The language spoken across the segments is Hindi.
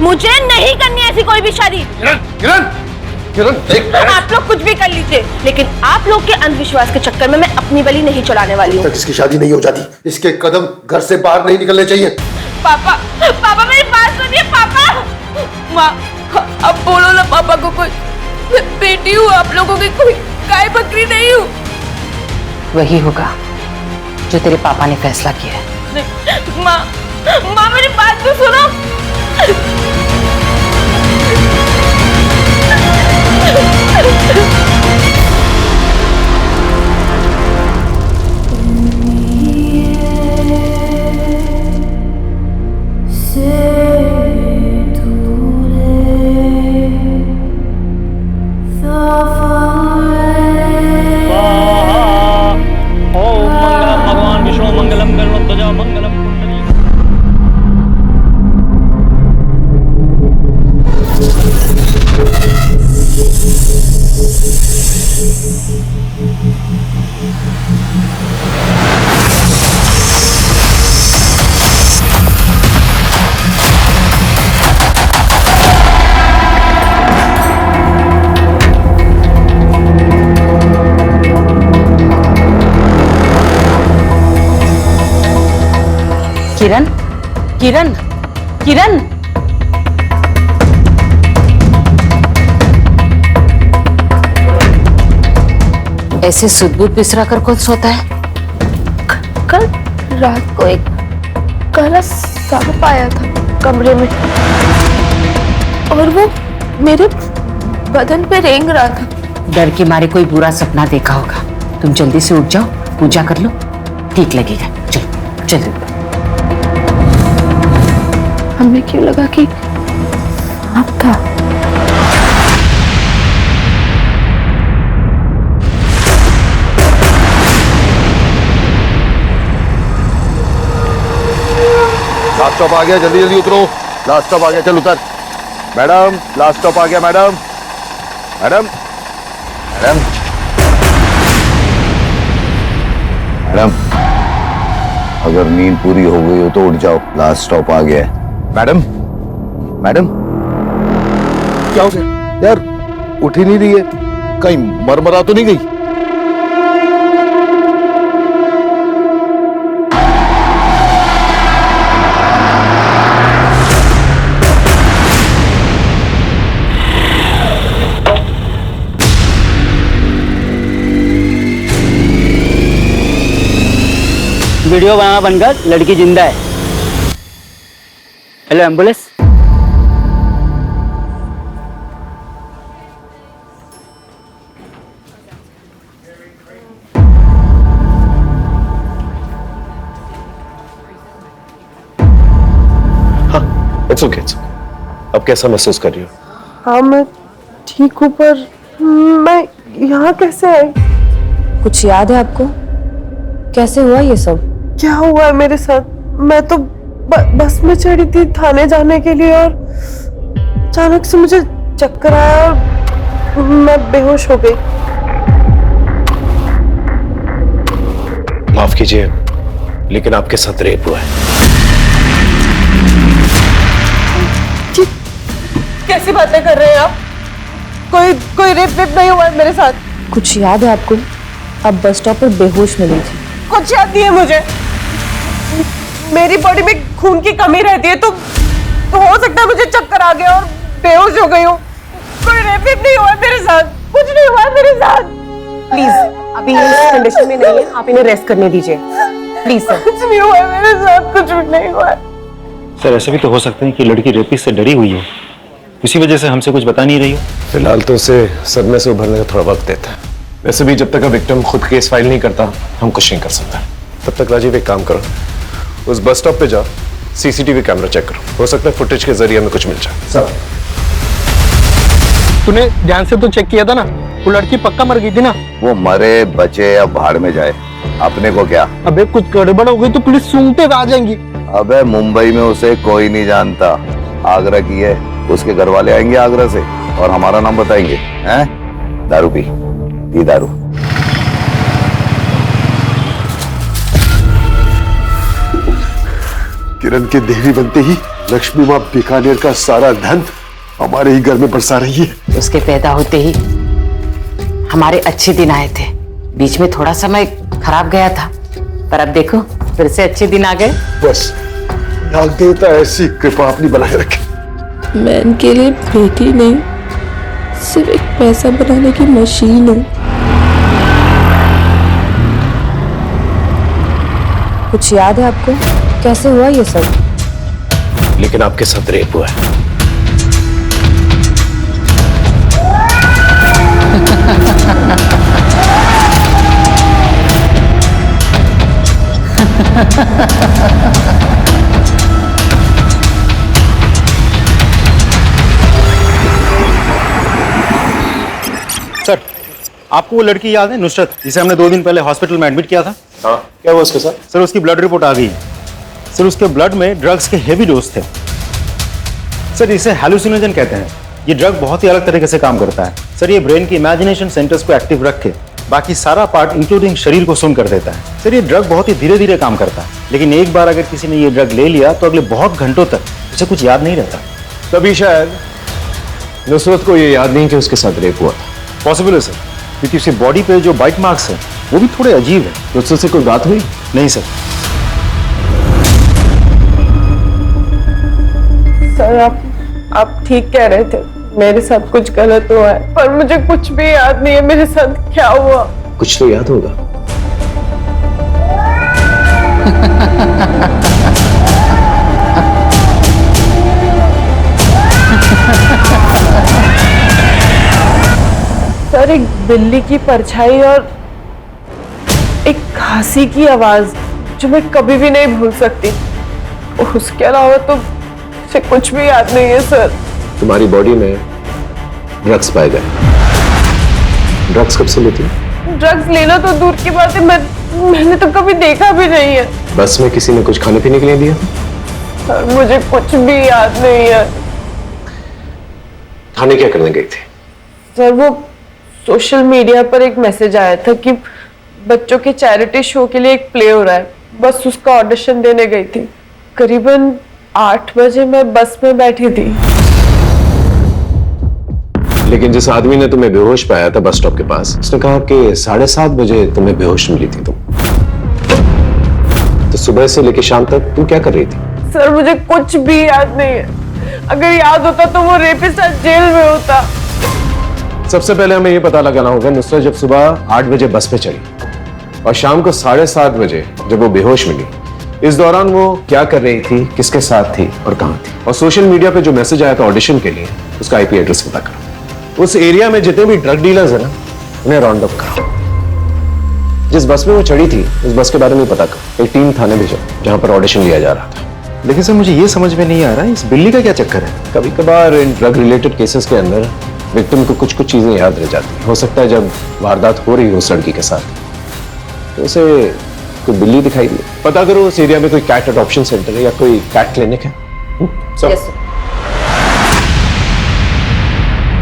मुझे नहीं करनी ऐसी कोई भी शादी। किरण किरण किरण देख, आप लोग कुछ भी कर लीजिए, लेकिन आप लोग के अंधविश्वास के चक्कर में मैं अपनी बलि नहीं चढ़ाने वाली हूँ। तक इसकी शादी नहीं हो जाती, इसके कदम घर से बाहर नहीं निकलने चाहिए। पापा, पापा मेरी बात सुनिए पापा। माँ, अब बोलो ना पापा को, कोई बेटी हूँ आप लोगों की, कोई गाय बकरी नहीं हूँ। वही होगा जो तेरे पापा ने फैसला किया है। माँ, माँ मेरी बात तो सुनो। ओम मंगलम भगवान विष्णु मंगलम गरुड़ध्वजा मंगलम कुंडली। किरण, किरण, किरण, ऐसे सुध-बुध बिसरा कर कौन सोता है? कल रात को एक काला सांप आया था कमरे में और वो मेरे बदन पे रेंग रहा था। डर के मारे कोई बुरा सपना देखा होगा। तुम जल्दी से उठ जाओ, पूजा कर लो, ठीक लगेगा। चलो चलो। हमें क्यों लगा कि सांप था? लास्ट स्टॉप आ गया, जल्दी जल्दी उतरो। लास्ट स्टॉप आ गया, चल उतर। मैडम, लास्ट स्टॉप आ गया मैडम। मैडम मैडम मैडम, अगर नींद पूरी हो गई हो तो उठ जाओ, लास्ट स्टॉप आ गया है। मैडम मैडम, क्या हो गया यार? उठ ही नहीं रही है, कहीं मरमरा तो नहीं गई? वीडियो बनाना बनकर लड़की जिंदा है। Hello ambulance. हाँ, इट्स ओके। अब कैसा महसूस कर रही हो? हाँ मैं ठीक हूँ, पर मैं यहाँ कैसे आई? कुछ याद है आपको? कैसे हुआ ये सब? क्या हुआ है मेरे साथ? मैं तो बस में चढ़ी थी थाने जाने के लिए और अचानक से मुझे चक्कर आया और मैं बेहोश हो गई। माफ कीजिए, लेकिन आपके साथ रेप हुआ है। कैसी बातें कर रहे हैं आप? कोई रेप नहीं हुआ है मेरे साथ। कुछ याद है आपको? अब बस स्टॉप पर बेहोश मिली थी। कुछ याद नहीं है मुझे। मेरी बॉडी में खून की कमी रहती है, तो हो सकता है मुझे चक्कर आ गया और बेहोश हो गई हूँ। कोई रेप नहीं हुआ मेरे साथ, कुछ नहीं हुआ मेरे साथ। प्लीज, अभी ये इस कंडीशन में नहीं है, आप इन्हें रेस्ट करने दीजिए प्लीज सर। कुछ नहीं हुआ मेरे साथ, कुछ भी नहीं हुआ। सर ऐसे भी तो हो सकता है कि लड़की रेपिस्ट से डरी हुई हो, इसी वजह से हमसे कुछ बता नहीं रही हो। फिलहाल तो उसे सदमे से उभरने का थोड़ा वक्त देता है। वैसे भी जब तक विक्टिम खुद केस फाइल नहीं करता, हम कुछ नहीं कर सकते। तब तक राजीव एक काम करो, उस बस स्टॉप पे जाओ, सीसीटीवी कैमरा चेक करो, हो सकता है फुटेज के जरिए हमें कुछ मिल जाए। सब तूने ध्यान से तो चेक किया था ना, वो लड़की पक्का मर गई थी ना? वो मरे बचे या भाड़ में जाए, अपने को क्या। अबे कुछ गड़बड़ हो गई तो पुलिस सूंघते हुए आ जाएंगी। अबे मुंबई में उसे कोई नहीं जानता, आगरा की है, उसके घर वाले आएंगे आगरा से और हमारा नाम बताएंगे। हैं? दारू पी दारू। किरण के देवी बनते ही लक्ष्मी माँ बीकानेर का सारा धन हमारे ही घर में बरसा रही है। उसके पैदा होते ही हमारे अच्छे दिन आए थे। बीच में थोड़ा समय खराब गया था, पर अब देखो फिर से अच्छे दिन आ गए। बस नाग देवता ऐसी कृपा अपनी बनाए रखे। मैं इनके लिए बेटी नहीं, सिर्फ एक पैसा बनाने की मशीन हूँ। कुछ याद है आपको कैसे हुआ ये सब? लेकिन आपके साथ रेप हुआ है। सर, आपको वो लड़की याद है, नुसरत, जिसे हमने 2 दिन पहले हॉस्पिटल में एडमिट किया था? हाँ, क्या हुआ उसके साथ? सर, उसकी ब्लड रिपोर्ट आ गई है। सर, उसके ब्लड में ड्रग्स के हेवी डोज थे। सर, इसे हैलुसिनोजन कहते हैं। ये ड्रग बहुत ही अलग तरीके से काम करता है। सर, ये ब्रेन की इमेजिनेशन सेंटर्स को एक्टिव रख के बाकी सारा पार्ट इंक्लूडिंग शरीर को सुन कर देता है। सर, ये ड्रग बहुत ही धीरे धीरे काम करता है, लेकिन एक बार अगर किसी ने ये ड्रग ले लिया तो अगले बहुत घंटों तक उसे कुछ याद नहीं रहता। तभी शायद नुसरत को ये याद नहीं कि उसके साथ रेप हुआ था। पॉसिबल है सर, क्योंकि उसकी बॉडी पे जो बाइट मार्क्स हैं वो भी थोड़े अजीब है। नुसरत से कोई बात हुई? नहीं सर। सर, आप ठीक कह रहे थे, मेरे साथ कुछ गलत हुआ है, पर मुझे कुछ भी याद नहीं है मेरे साथ क्या हुआ। कुछ तो याद होगा। सर, एक बिल्ली की परछाई और एक खांसी की आवाज जो मैं कभी भी नहीं भूल सकती। उसके अलावा तो मुझे कुछ भी याद नहीं है सर। तुम्हारी बॉडी में ड्रग्स पाए गए। ड्रग्स कब से लेती? ड्रग्स लेना तो दूर की बात है, मैंने तो कभी देखा भी नहीं है। बस में किसी ने कुछ खाने पीने के लिए दिया? सर, मुझे कुछ भी याद नहीं है। थाने क्या करने गई थी? सर, वो सोशल मीडिया पर एक मैसेज आया था कि बच्चों के चैरिटी शो के लिए एक प्ले हो रहा है, बस उसका ऑडिशन देने गई थी। करीबन 8 बजे मैं बस में बैठी थी। लेकिन जिस आदमी ने तुम्हें बेहोश पाया था बस स्टॉप के पास, उसने कहा कि 7:30 बजे तुम्हें बेहोश मिली थी तुम। तो सुबह से लेकर शाम तक तुम क्या कर रही थी? सर, मुझे कुछ भी याद नहीं है। अगर याद होता तो वो रेपिस्ट आज जेल में होता। सबसे पहले हमें ये पता लगाना होगा नुसरत जब सुबह 8 बजे बस पे चली और शाम को 7:30 बजे जब वो बेहोश मिली, इस दौरान वो क्या कर रही थी, किसके साथ थी और कहां थी? और सोशल मीडिया पे जो मैसेज आया था ऑडिशन के लिए, उसका आईपी एड्रेस पता करो। उस एरिया में जितने भी ड्रग डीलर्स है ना, उन्हें राउंड अप करो। जिस बस में वो चढ़ी थी उस बस के बारे में पता करो। एक टीम थाने भेजो जहां पर ऑडिशन लिया जा रहा था। लेकिन सर, मुझे ये समझ में नहीं आ रहा है इस बिल्ली का क्या चक्कर है? कभी कभार इन ड्रग रिलेटेड केसेस के अंदर विक्टिम को कुछ कुछ चीजें याद रह जाती हैं। हो सकता है जब वारदात हो रही हो उस लड़की के साथ तो उसे कोई बिल्ली दिखाई दी। पता करो उस एरिया में कोई कैट अडॉप्शन सेंटर है या कोई कैट क्लिनिक है। सब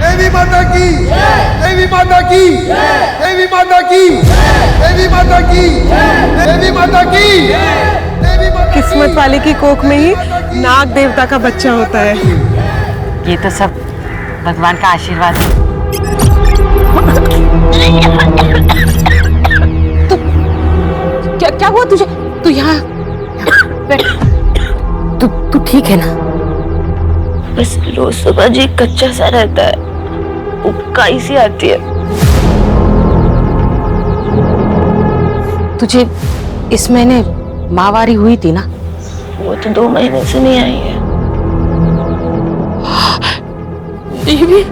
देवी माता की, देवी माता की, देवी माता की, देवी माता की, देवी माता की, देवी माता की। किस्मत वाले की कोख में ही नाग देवता का बच्चा होता है। ये तो सब भगवान का आशीर्वाद है। क्या हुआ तुझे? तू यहाँ तू ठीक है ना? बस रोज सुबह जी कच्चा सा रहता है, उबकाई सी आती है। तुझे इस महीने माहवारी हुई थी ना? वो तो 2 महीने से नहीं आई है। देवी,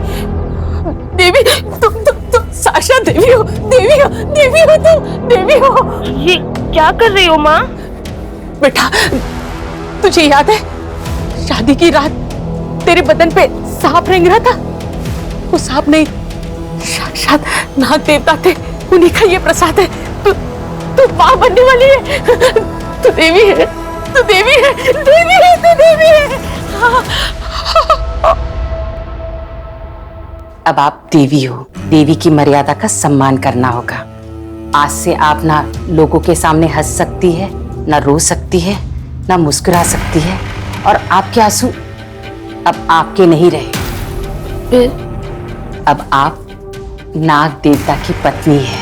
देवी, तुम साशा देवी हो, देवी हो, देवी हो, तुम देवी हो। ये क्या कर रही हो माँ? बेटा, तुझे याद है शादी की रात तेरे बदन पे सांप रेंग रहा था? वो सांप नहीं, साक्षात नाग देवता थे। उन्हीं का ये प्रसाद है। तू माँ बनने वाली है। तू देवी है, तू देवी है, देवी है, तू देवी है। अब आप देवी हो। देवी की मर्यादा का सम्मान करना होगा। आज से आप ना लोगों के सामने हंस सकती है, ना रो सकती है, ना मुस्कुरा सकती है। और आपके आंसू अब आपके नहीं रहे। अब आप नाग देवता की पत्नी है।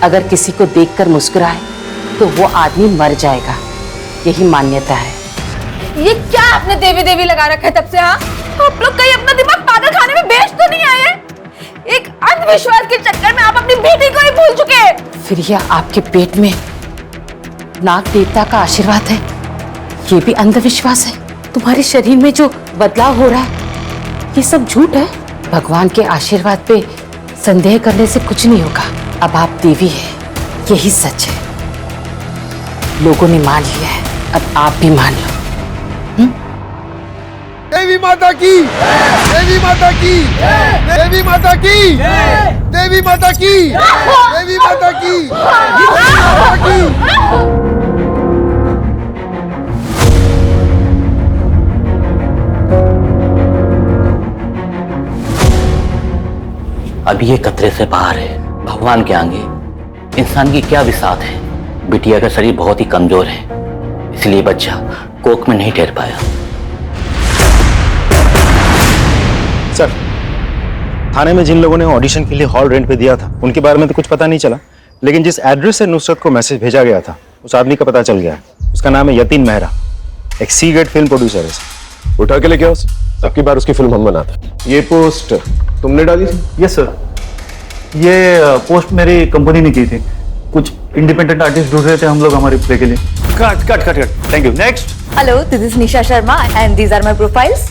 अगर किसी को देखकर मुस्कुराए तो वो आदमी मर जाएगा, यही मान्यता है। ये क्या आपने देवी देवी लगा रखा है तब से? हाँ, आप लोग कहीं अपना दिमाग पागल खाने में बेच तो नहीं आए? एक अंधविश्वास के चक्कर में आप अपनी बेटी को ही भूल चुके हैं। फिर यह आपके पेट में नाग देवता का आशीर्वाद है, ये भी अंधविश्वास है। तुम्हारे शरीर में जो बदलाव हो रहा है ये सब झूठ है। भगवान के आशीर्वाद पे संदेह करने से कुछ नहीं होगा। अब आप देवी है, यही सच है। लोगों ने मान लिया है, अब आप भी मान लो। देवी माता की, देवी माता की, देवी माता की, देवी माता की, देवी माता की, देवी माता की। अभी ये खतरे से बाहर है। भगवान के आगे इंसान की क्या विसात है। बिटिया का शरीर बहुत ही कमजोर है, इसलिए बच्चा कोख में नहीं ठहर पाया। सर, थाने में जिन लोगों ने ऑडिशन के लिए हॉल रेंट पे दिया था उनके बारे में तो कुछ पता नहीं चला, लेकिन जिस एड्रेस से नुसरत को मैसेज भेजा गया था उस आदमी का पता चल गया है। उसका नाम है यतीन मेहरा, एक सी ग्रेड फिल्म प्रोड्यूसर है। उठा के लेके आओ, सबकी बार उसकी फिल्म हम बनाते हैं। ये पोस्ट तुमने डाली थी? यस सर, ये पोस्ट मेरी कंपनी ने की थी। कुछ इंडिपेंडेंट आर्टिस्ट ढूंढ रहे थे हम लोग हमारे प्ले के लिए। Cut cut cut cut, thank you. Next. Hello, this is Nisha Sharma and these are my profiles.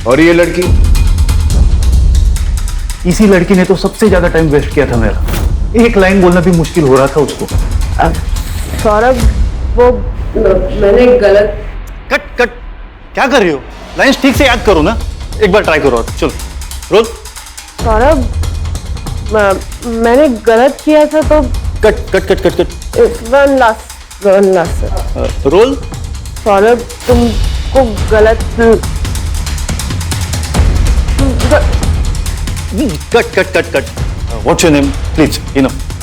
और ये लड़की? इसी लड़की ने तो सबसे ज्यादा टाइम वेस्ट किया था मेरा। एक लाइन बोलना भी मुश्किल हो रहा था उसको। सौरभ, वो मैंने गलत। कट कट, क्या कर रही हो? लाइन्स ठीक से याद करो ना, एक बार ट्राई करो। चलो रोल। सौरभ, मैंने गलत किया था तो। Cut cut cut cut cut. One last roll. Saurabh, तुमको गलत। Cut cut cut cut. What's your name please?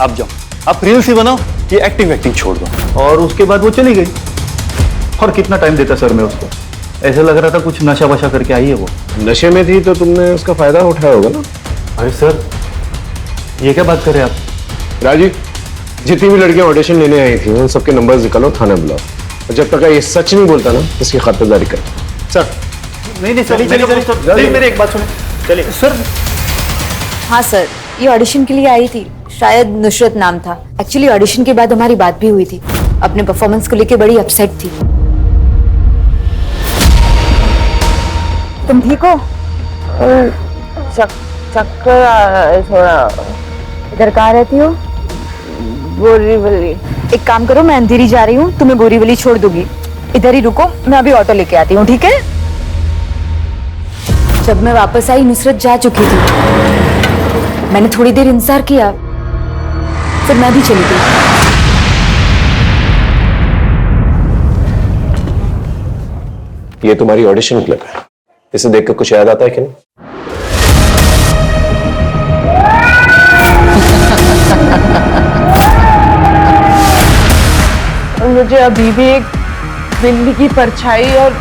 आप जाओ, आप रील्स ही बनाओ, ये एक्टिंग छोड़ दो। और उसके बाद वो चली गई। और कितना टाइम देता सर मैं उसको? ऐसे लग रहा था कुछ नशा वशा करके आई है वो। नशे में थी तो तुमने उसका फायदा उठाया होगा ना? अरे सर, ये क्या बात कर रहे हैं आप? राजीव, जितनी भी लड़कियां ऑडिशन लेने आई थी उन सबके नंबर्स निकालो, थाने बुलाओ, और जब तक ये सच नहीं बोलता ना इसकी खातिरदारी कर। सर नहीं चलिए, मेरी एक बात सुने। चलिए सर। हाँ सर, ये ऑडिशन के लिए आई थी, शायद नुसरत नाम था। एक्चुअली ऑडिशन के बाद हमारी बात भी हुई थी। अपने परफॉर्मेंस को लेके बड़ी अपसेट थी। तुम ठीक हो? चक्कर आ रहा है थोड़ा। इधर कहाँ रहती हो? बोरीवली। एक काम करो, मैं अंधेरी जा रही हूँ, तुम्हें बोरीवली छोड़ दूंगी। इधर ही रुको, मैं अभी ऑटो लेके आती हूँ, ठीक है? जब मैं वापस आई नुसरत जा चुकी थी। मैंने थोड़ी देर इंतजार किया, फिर मैं भी चली गई। ये तुम्हारी ऑडिशन क्लिप है, इसे देखकर कुछ याद आता है कि नहीं? मुझे अभी भी एक बिल्ली की परछाई और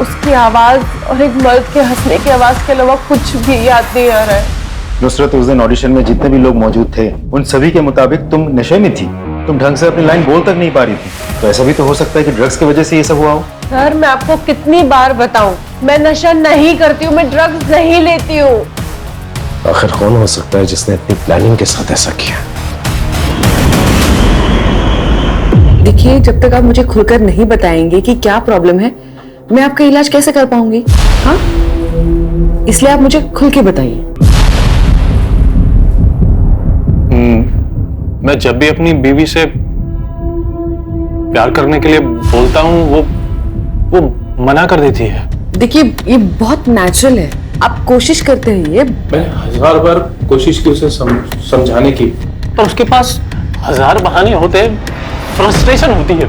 उसकी आवाज और एक मर्द के हंसने की आवाज के अलावा कुछ भी याद नहीं आ रहा है। नुसरत, उस दिन ऑडिशन में जितने भी लोग मौजूद थे उन सभी के मुताबिक तुम नशे में थी। तुम ढंग से अपनी लाइन बोल तक नहीं पा रही थी। तो ऐसा भी तो हो सकता है कि ड्रग्स की वजह से ये सब हुआ हो। सर, मैं आपको कितनी बार बताऊं, मैं नशा नहीं करती हूँ, मैं ड्रग्स नहीं लेती हूँ। आखिर कौन हो सकता है जिसने इतनी प्लानिंग के साथ ऐसा किया? देखिए, जब तक आप मुझे खुलकर नहीं बताएंगे कि क्या प्रॉब्लम है, मैं आपका इलाज कैसे कर पाऊंगी? हाँ, इसलिए आप मुझे खुल के बताइए। मैं जब भी अपनी बीवी से प्यार करने के लिए बोलता हूँ वो मना कर देती है। देखिए, ये बहुत नेचुरल है, आप कोशिश करते रहिए। मैंने 1000 बार कोशिश की उसे समझाने की, पर उसके पास 1000 बहाने होते हैं, फ्रस्ट्रेशन होती है।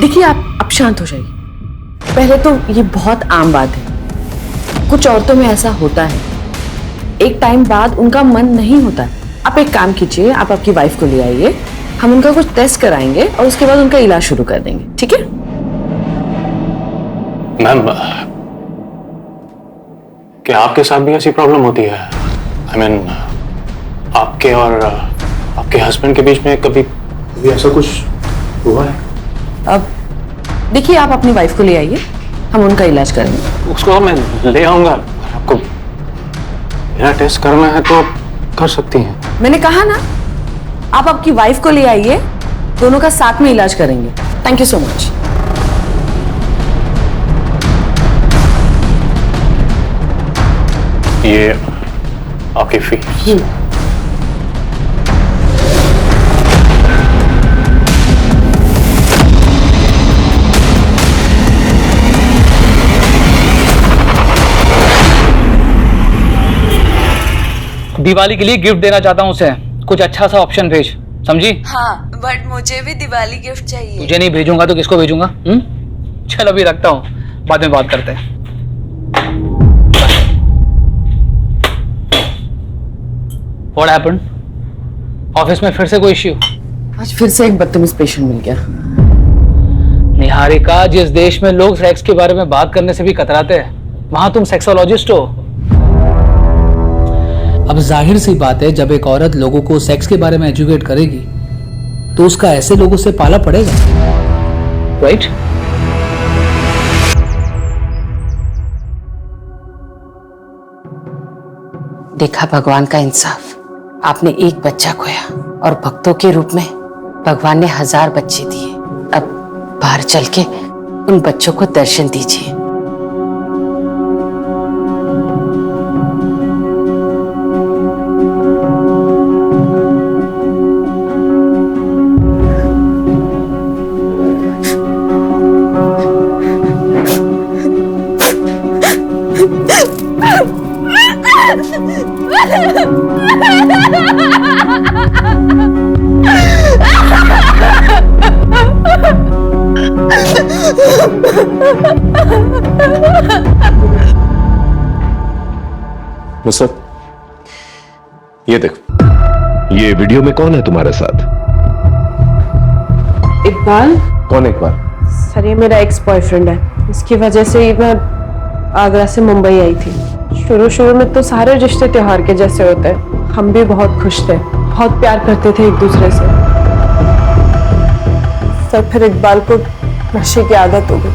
देखिए, आप शांत हो जाइए। पहले तो ये बहुत आम बात है, कुछ औरतों में ऐसा होता है, एक टाइम बाद उनका मन नहीं होता। आप एक काम कीजिए, आप आपकी वाइफ को ले आइए, हम उनका कुछ टेस्ट कराएंगे और उसके बाद उनका इलाज शुरू कर देंगे, ठीक है? मैम, क्या आपके साथ भी ऐसी प्रॉब्लम होती है? I mean, आपके और आपके हस्बैंड के बीच में कभी ऐसा कुछ हुआ है? अब देखिए, आप अपनी वाइफ को ले आइए, हम उनका इलाज करेंगे। उसको मैं ले आऊंगा। आपको मेरा टेस्ट करना है तो कर सकती हैं। मैंने कहा ना, आप आपकी वाइफ को ले आइए, दोनों का साथ में इलाज करेंगे। Thank you so much. ये आपकी फीस। दिवाली के लिए गिफ्ट देना चाहता हूँ उसे, कुछ अच्छा सा ऑप्शन भेज, समझी? हाँ, बट मुझे भी दिवाली गिफ्ट चाहिए। तुझे नहीं भेजूंगा तो किसको भेजूंगा? चल अभी रखता हूँ, बाद में बात करते हैं। What happened? ऑफिस में फिर से कोई इश्यू? आज फिर से एक बदतमीज पेशेंट मिल गया। निहारिका, जिस देश में लोग सेक्स के बारे में बात करने से भी कतराते हैं, वहां तुम सेक्सोलॉजिस्ट हो। अब जाहिर सी बात है, जब एक औरत लोगों को सेक्स के बारे में एजुकेट करेगी तो उसका ऐसे लोगों से पाला पड़ेगा, राइट? देखा भगवान का इंसाफ, आपने एक बच्चा खोया और भक्तों के रूप में भगवान ने 1000 बच्चे दिए। अब बाहर चल के उन बच्चों को दर्शन दीजिए। नुसरत, ये देख, ये वीडियो में कौन है तुम्हारे साथ? इकबाल। कौन इकबाल? सर, ये मेरा एक्स बॉयफ्रेंड है। इसकी वजह से ही मैं आगरा से मुंबई आई थी। शुरू में तो सारे रिश्ते त्योहार के जैसे होते हैं। हम भी बहुत खुश थे, बहुत प्यार करते थे एक दूसरे से। सर, फिर इकबाल को नशे की आदत हो गई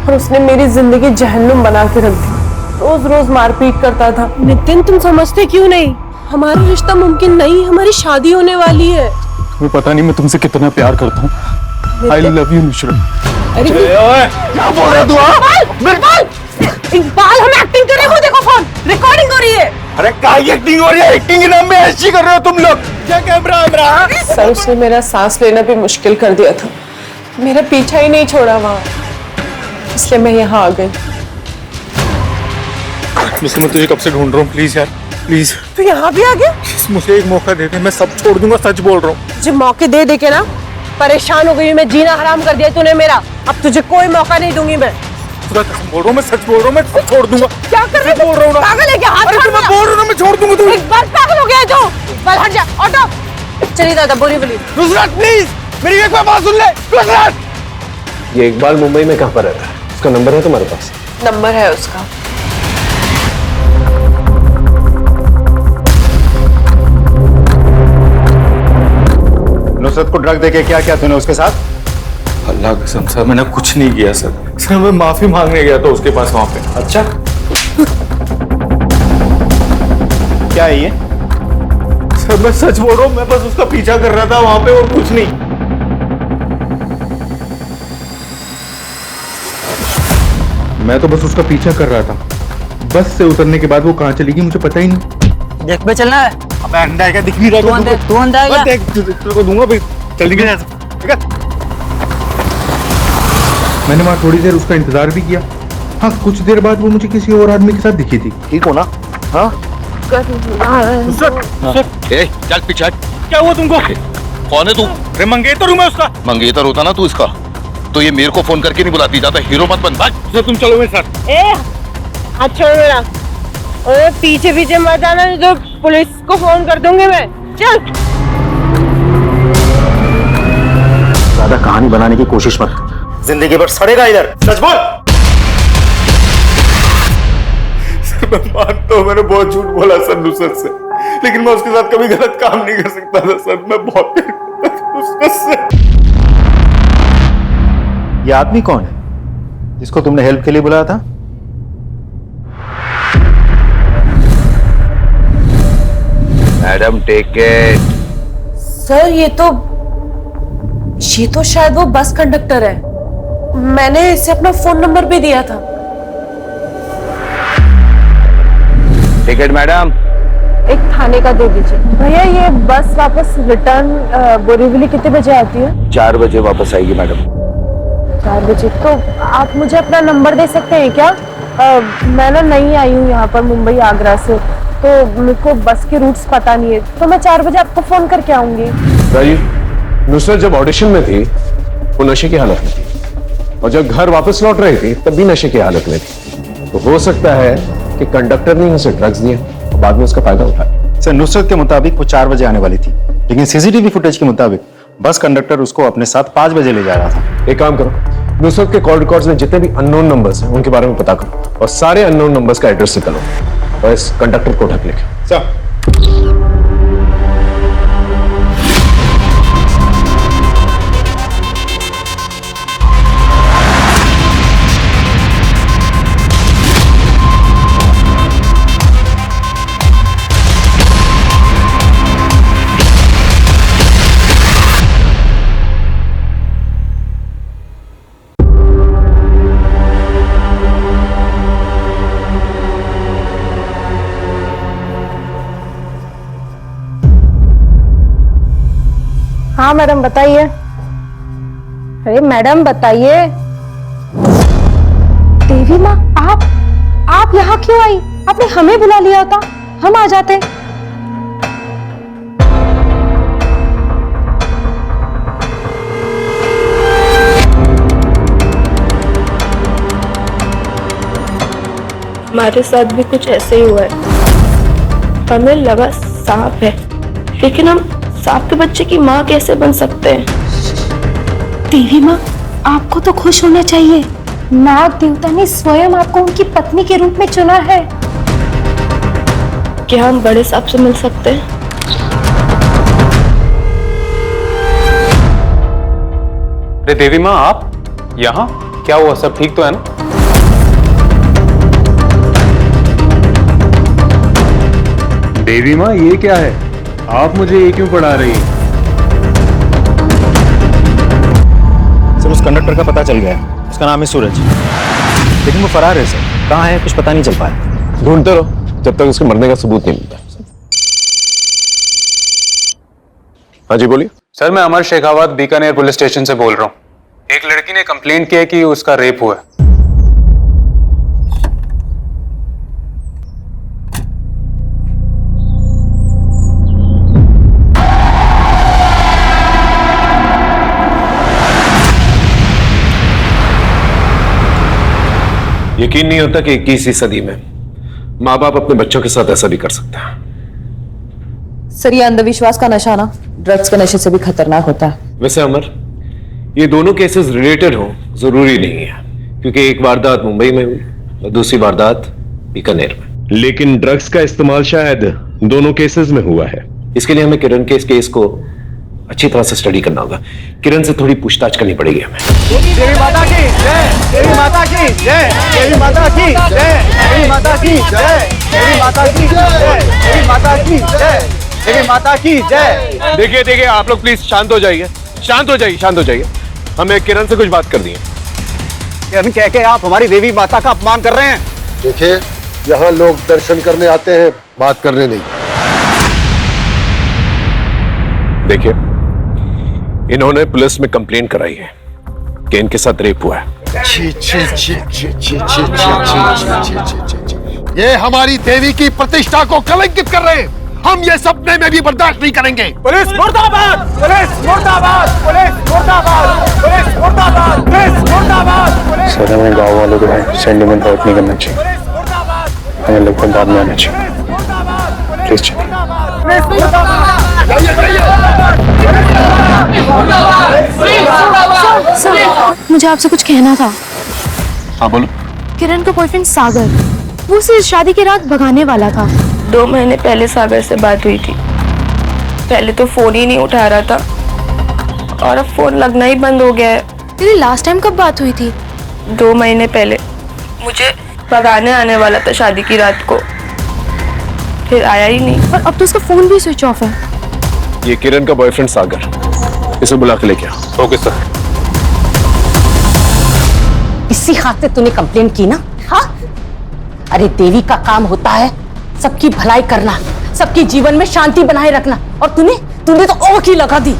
और उसने मेरी जिंदगी जहन्नुम बना के रख दी। रोज रोज मारपीट करता था। नितिन, तुम समझते क्यों नहीं? हमारा रिश्ता मुमकिन नहीं, हमारी शादी होने वाली है। तुम्हें पता नहीं मैं तुमसे कितना प्यार करता हूँ। I love you Nusrat. अरे क्या बोल रहा तू? इकबाल, हम एक्टिंग कर रहे हो, देखो फोन रिकॉर्डिंग हो रही है। अरे क्या एक्टिंग हो रही है? एक्टिंग के नाम में ऐसी कर रहे हो तुम लोग? क्या कैमरा? सर, उसने मेरा सांस लेना भी मुश्किल कर दिया था। मेरा पीछा ही नहीं छोड़ा वहां, इसलिए मैं यहाँ आ गई। मैं तुझे कब से ढूंढ रहा हूँ, प्लीज यार, प्लीज। तू यहाँ भी आ गया? मुझे एक मौका दे दे, मैं सब छोड़ दूंगा, सच बोल रहा हूँ। जो मौके दे के ना परेशान हो गई, मैं जीना हराम कर दिया तूने मेरा। अब तुझे कोई मौका नहीं दूंगी मैं। बोल रहा हूँ, मैं सच बोल रहा हूँ, मैं सब छोड़ दूंगा। क्या कर रहे बोल रहा हूँ ना, पागल है क्या? हाथ छोड़। मैं बोल रहा हूँ, मैं छोड़ दूंगा। तू एक बार पागल हो गया जो। बल हट जा, ऑटो। चलिए दादा, बोली नुसरत प्लीज, मेरी एक बार बात सुन ले। नुसरत, ये इकबाल मुंबई में कहाँ पर रहता है? उसका नंबर है तुम्हारे पास? नंबर है उसका। नुसरत को ड्रग देके क्या क्या तूने उसके साथ? अल्लाह कसम सर, मैंने कुछ नहीं किया सर। मैं माफी मांगने गया था उसके पास वहां पे। अच्छा, क्या है ये? सर, मैं सच बोल रहा हूँ, मैं बस उसका पीछा कर रहा था वहां पे और कुछ नहीं। मैं तो बस उसका पीछा कर रहा था। बस से उतरने के बाद वो कहाँ चली गई मुझे पता ही नहीं। देख पे चलना है। अबे अंडा है क्या? दिख नहीं रहा? तू अंडा है क्या? देख, तेरे को दूंगा भाई। चल निकल यहाँ से, ठीक है? मैंने वहां थोड़ी देर उसका इंतजार भी किया। हाँ, कुछ देर बाद वो मुझे किसी और आदमी के साथ दिखी थी। ठीक हो ना? हाँ, चल पीछे हट। क्या हुआ तुमको? कौन है तू? अरे मंगेतर हूँ मैं उसका। मंगेतर होता ना तू इसका, तो ये मेरे को फोन करके नहीं बुलाती। जाता हीरो मत बन। भाग। तुम चलो मेरे साथ। हाथ छोड़ मेरा। और पीछे पीछे मत आना, नहीं तो पुलिस को फोन कर दूंगी मैं। चल। ज्यादा कहानी बनाने की कोशिश मत। जिंदगी भर सड़ेगा इधर। सच बोल। मैं मानता हूँ मैंने बहुत झूठ बोला सर नुसरत से, लेकिन मैं उसके साथ कभी गलत काम नहीं कर सकता था सर। मैं बहुत नुसरत से। ये आदमी कौन है जिसको तुमने हेल्प के लिए बुलाया था? Madam take care. सर ये तो शायद वो बस कंडक्टर है। मैंने इसे अपना फोन नंबर भी दिया था। Ticket madam. एक थाने का दे दीजिए भैया। ये बस वापस रिटर्न बोरीवली कितने बजे आती है? 4 बजे वापस आएगी मैडम। 4 बजे। तो आप मुझे अपना नंबर दे सकते हैं क्या? मैं ना नई आई हूँ यहाँ पर मुंबई आगरा से, तो मेरे को बस के रूट्स पता नहीं है, तो मैं 4 बजे आपको फोन करके आऊंगी। राजीव, नुसरत जब ऑडिशन में थी वो नशे की हालत में थी, और जब घर वापस लौट रही थी तब भी नशे की हालत में थी। तो हो सकता है कि कंडक्टर ने उसे ड्रग्स दिए और बाद में उसका फायदा उठाया। सर नुसरत के मुताबिक वो 4 बजे आने वाली थी, लेकिन सीसीटीवी फुटेज के मुताबिक बस कंडक्टर उसको अपने साथ 5 बजे ले जा रहा था। एक काम करो, नुसरत के कॉल रिकॉर्ड्स में जितने भी अननोन नंबर्स हैं उनके बारे में पता करो, और सारे अननोन नंबर्स का एड्रेस निकालो और इस कंडक्टर को ढक लेके। सर हाँ मैडम बताइए। अरे मैडम बताइए। देवी माँ, आप यहाँ क्यों आई? आपने हमें बुला लिया होता, हम आ जाते। हमारे साथ भी कुछ ऐसे ही हुआ है। हमें लगा सांप है, लेकिन हम सांप के बच्चे की माँ कैसे बन सकते हैं? देवी माँ, आपको तो खुश होना चाहिए। नाग देवता ने स्वयं आपको उनकी पत्नी के रूप में चुना है। क्या हम बड़े सांप से मिल सकते हैं? अरे देवी माँ, आप यहाँ? क्या हुआ? सब ठीक तो है ना? देवी माँ ये क्या है? आप मुझे ये क्यों पढ़ा रही हैं? सर उस कंडक्टर का पता चल गया है, उसका नाम है सूरज, लेकिन वो फरार है सर। कहाँ है कुछ पता नहीं चल पाया। ढूंढते रहो जब तक उसके मरने का सबूत नहीं मिलता। हाँ जी बोलिए। सर मैं अमर शेखावत बीकानेर पुलिस स्टेशन से बोल रहा हूँ। एक लड़की ने कंप्लेंट किया कि उसका रेप हुआ है। यकीन नहीं होता कि 21वीं सदी में माँ बाप अपने बच्चों के साथ ऐसा भी कर सकते हैं। सर ये अंधविश्वास का नशा ना ड्रग्स के नशे से भी खतरनाक होता है। वैसे अमर, ये दोनों केसेस रिलेटेड हो जरूरी नहीं है, क्योंकि एक वारदात मुंबई में हुई और दूसरी वारदात बीकानेर में। लेकिन ड्रग्स का इस्तेमाल शायद दोनों केसेस में हुआ है। इसके लिए हमें किरण के इस केस को अच्छी तरह से स्टडी करना होगा। किरण से थोड़ी पूछताछ करनी पड़ेगी हमें। देवी माता की जय, देवी माता की जय, देवी माता की जय, देवी माता की जय, देवी माता की जय, देवी माता की जय, देवी माता की जय। देखिए देखिए, आप लोग प्लीज शांत हो जाइए, शांत हो जाइए, शांत हो जाइए। हमें किरण से कुछ बात करनी है। किरण कह के आप हमारी देवी माता का अपमान कर रहे हैं। देखिए, यहाँ लोग दर्शन करने आते हैं, बात करने नहीं। देखिए, इन्होंने पुलिस में कंप्लेंट कराई है कि इनके साथ रेप हुआ है। छी छी छी छी छी छी छी छी। ये हमारी देवी की प्रतिष्ठा को कलंकित कर रहे हैं। हम ये सपने में भी बर्दाश्त नहीं करेंगे। पुलिस मुर्दाबाद, पुलिस मुर्दाबाद, पुलिस मुर्दाबाद, पुलिस मुर्दाबाद, पुलिस मुर्दाबाद। सर हमें गाँव वालों को सेंटिमेंट हर्ट नहीं करना चाहिए, हमें लगभग बाद में आना चाहिए। प्लीज चलिए। सर, मुझे आपसे कुछ कहना था। हाँ बोलो। किरण का बॉयफ्रेंड सागर, वो सिर्फ शादी की रात भगाने वाला था। 2 महीने पहले सागर से बात हुई थी। पहले तो फोन ही नहीं उठा रहा था और अब फोन लगना ही बंद हो गया है। तेरी लास्ट टाइम कब बात हुई थी? 2 महीने पहले। मुझे भगाने आने वाला था शादी की रात को, फिर आया ही नहीं। और अब तो उसका फोन भी स्विच ऑफ है। ये किरण का बॉयफ्रेंड सागर, इसे बुला के लेके आओ। Okay sir. इसी हाथ से तूने कंप्लेन की ना? हाँ, अरे देवी का काम होता है सबकी भलाई करना, सबके जीवन में शांति बनाए रखना, और तूने तो ओख ही लगा दी।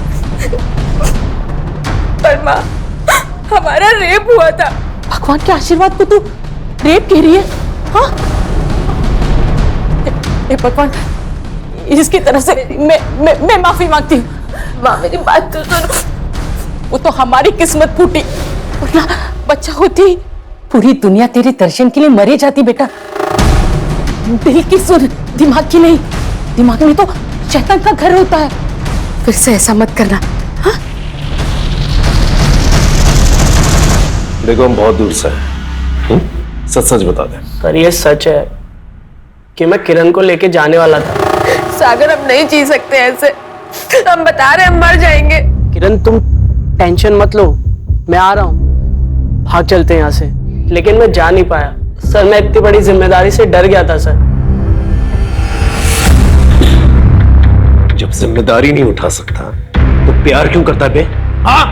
पर माँ, हमारा रेप हुआ था। भगवान के आशीर्वाद को तू रेप कह रही है? हाँ, भगवान, इसकी तरफ से मैं माफी मांगती हूँ। माँ मेरी बात तो सुनो। वो तो हमारी किस्मत फूटी, वरना बच्चा होती पूरी दुनिया तेरे दर्शन के लिए मरे जाती। बेटा, दिल की सुन, दिमाग की नहीं। दिमाग में तो शैतान का घर होता है। फिर से ऐसा मत करना। हाँ? देखो हम बहुत दूर से हैं, सच सच बता दे। पर ये सच है कि मैं किरण को लेके जाने वाला था। सागर, अब नहीं जी सकते ऐसे। हम बता रहे हम मर जाएंगे। किरण तुम टेंशन मत लो, मैं आ रहा हूँ। भाग चलते हैं यहाँ से। लेकिन मैं जा नहीं पाया सर, मैं इतनी बड़ी जिम्मेदारी से डर गया था सर। जब जिम्मेदारी नहीं उठा सकता तो प्यार क्यों करता बे? हाँ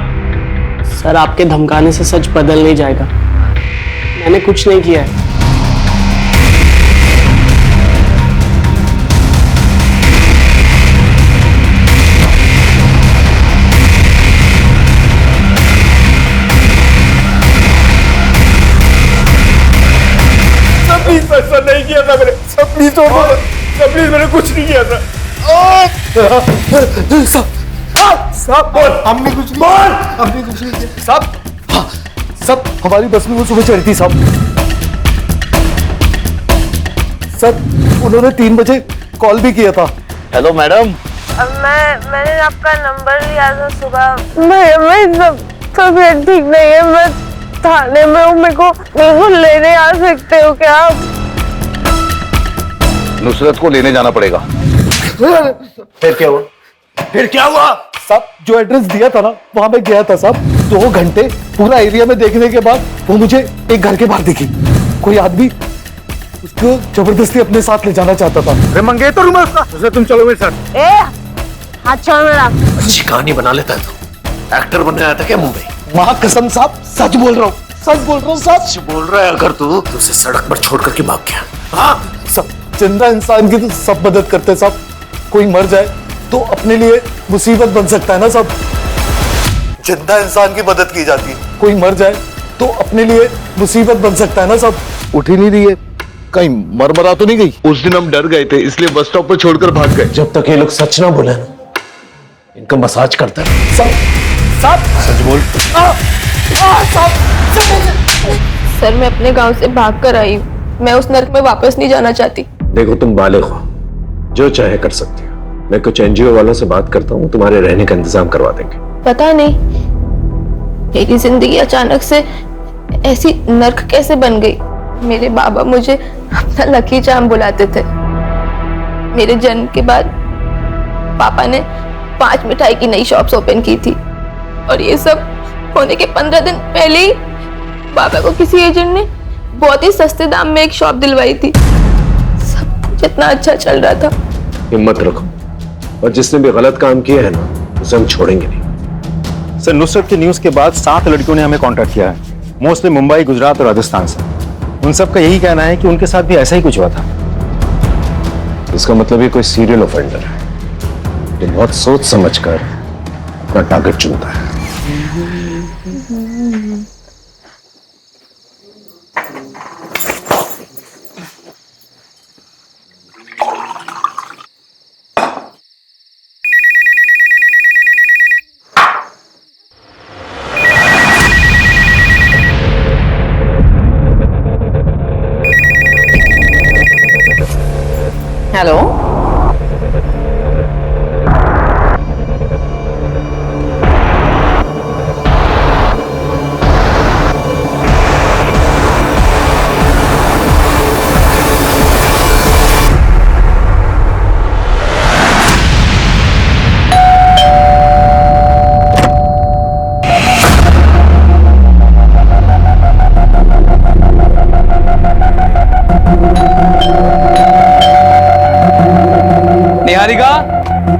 सर, आपके धमकाने से सच बदल नहीं जाएगा। मैंने कुछ नहीं किया है। प्लीज सर, नहीं किया था मैंने। सब प्लीज छोड़ दो सर, प्लीज मैंने कुछ नहीं किया था। सब बोल, हमने कुछ नहीं बोल, हमने कुछ नहीं किया। सब हमारी बस में वो सुबह चढ़ी थी सब। उन्होंने 3 बजे कॉल भी किया था। Hello madam. मैंने आपका नंबर लिया था सुबह। मैं सब तबीयत ठीक नहीं है, मैं थाने में हूँ। मेरे को लेने आ सकते हो क्या आप? नुसरत को लेने जाना पड़ेगा। फिर क्या हुआ? सब जो एड्रेस दिया था ना, वहां मैं गया था सब। 2 घंटे पूरा एरिया में देखने के बाद वो मुझे एक घर के बाहर दिखी। कोई आदमी उसको जबरदस्ती अपने साथ ले जाना चाहता था। मंगेतर हूँ मैं उसका। तुम चलो मेरे साथ। हाथ छोड़ मेरा। अच्छी कहानी बना लेता है तो। एक्टर बनने आया था क्या मुंबई? माँ कसम साहब, सच बोल रहा हूँ, सच बोल रहा हूँ। सच बोल रहा है। अगर तू उसे सड़क पर छोड़ करके भाग गया, हाँ सब जिंदा इंसान की तो सब मदद करते हैं साहब। कोई मर जाए तो अपने लिए मुसीबत बन सकता है ना साहब। जिंदा इंसान की मदद की जाती है, कोई मर जाए तो अपने लिए मुसीबत बन सकता है ना साहब। उठ ही नहीं रही है, कहीं मरमरा तो नहीं गई? उस दिन हम डर गए थे, इसलिए बस स्टॉप पर छोड़कर भाग गए। जब तक ये लोग सच ना बोले ना, इनका मसाज करता है। सच बोल। सर, मैं अपने गांव से भाग कर आई हूँ। मैं उस नर्क में वापस नहीं जाना चाहती। देखो तुम बालिग हो, जो चाहे कर सकती हो। मैं कुछ एनजीओ वालों से बात करता हूँ, तुम्हारे रहने का इंतजाम करवा देंगे। पता नहीं मेरी जिंदगी अचानक से ऐसी नर्क कैसे बन गई। मेरे बाबा मुझे अपना लकी चार्म बुलाते थे। मेरे जन्म के बाद पापा ने 5 मिठाई की नई शॉप्स ओपन की थी, और ये सब होने के 15 दिन पहले ही पापा को किसी एजेंट ने बहुत ही सस्ते दाम में एक शॉप दिलवाई थी। सब कुछ इतना अच्छा चल रहा था। हिम्मत रखो, और जिसने भी गलत काम किया है ना, उसे हम छोड़ेंगे नहीं। सर, नुसरत की न्यूज के बाद 7 लड़कियों ने हमें कांटेक्ट किया है, मोस्टली मुंबई, गुजरात और राजस्थान से। उन सब का यही कहना है कि उनके साथ भी ऐसा ही कुछ हुआ था। इसका मतलब ये कोई सीरियल ऑफेंडर है जो बहुत सोच समझकर अपना टारगेट चुनता है। हेलो,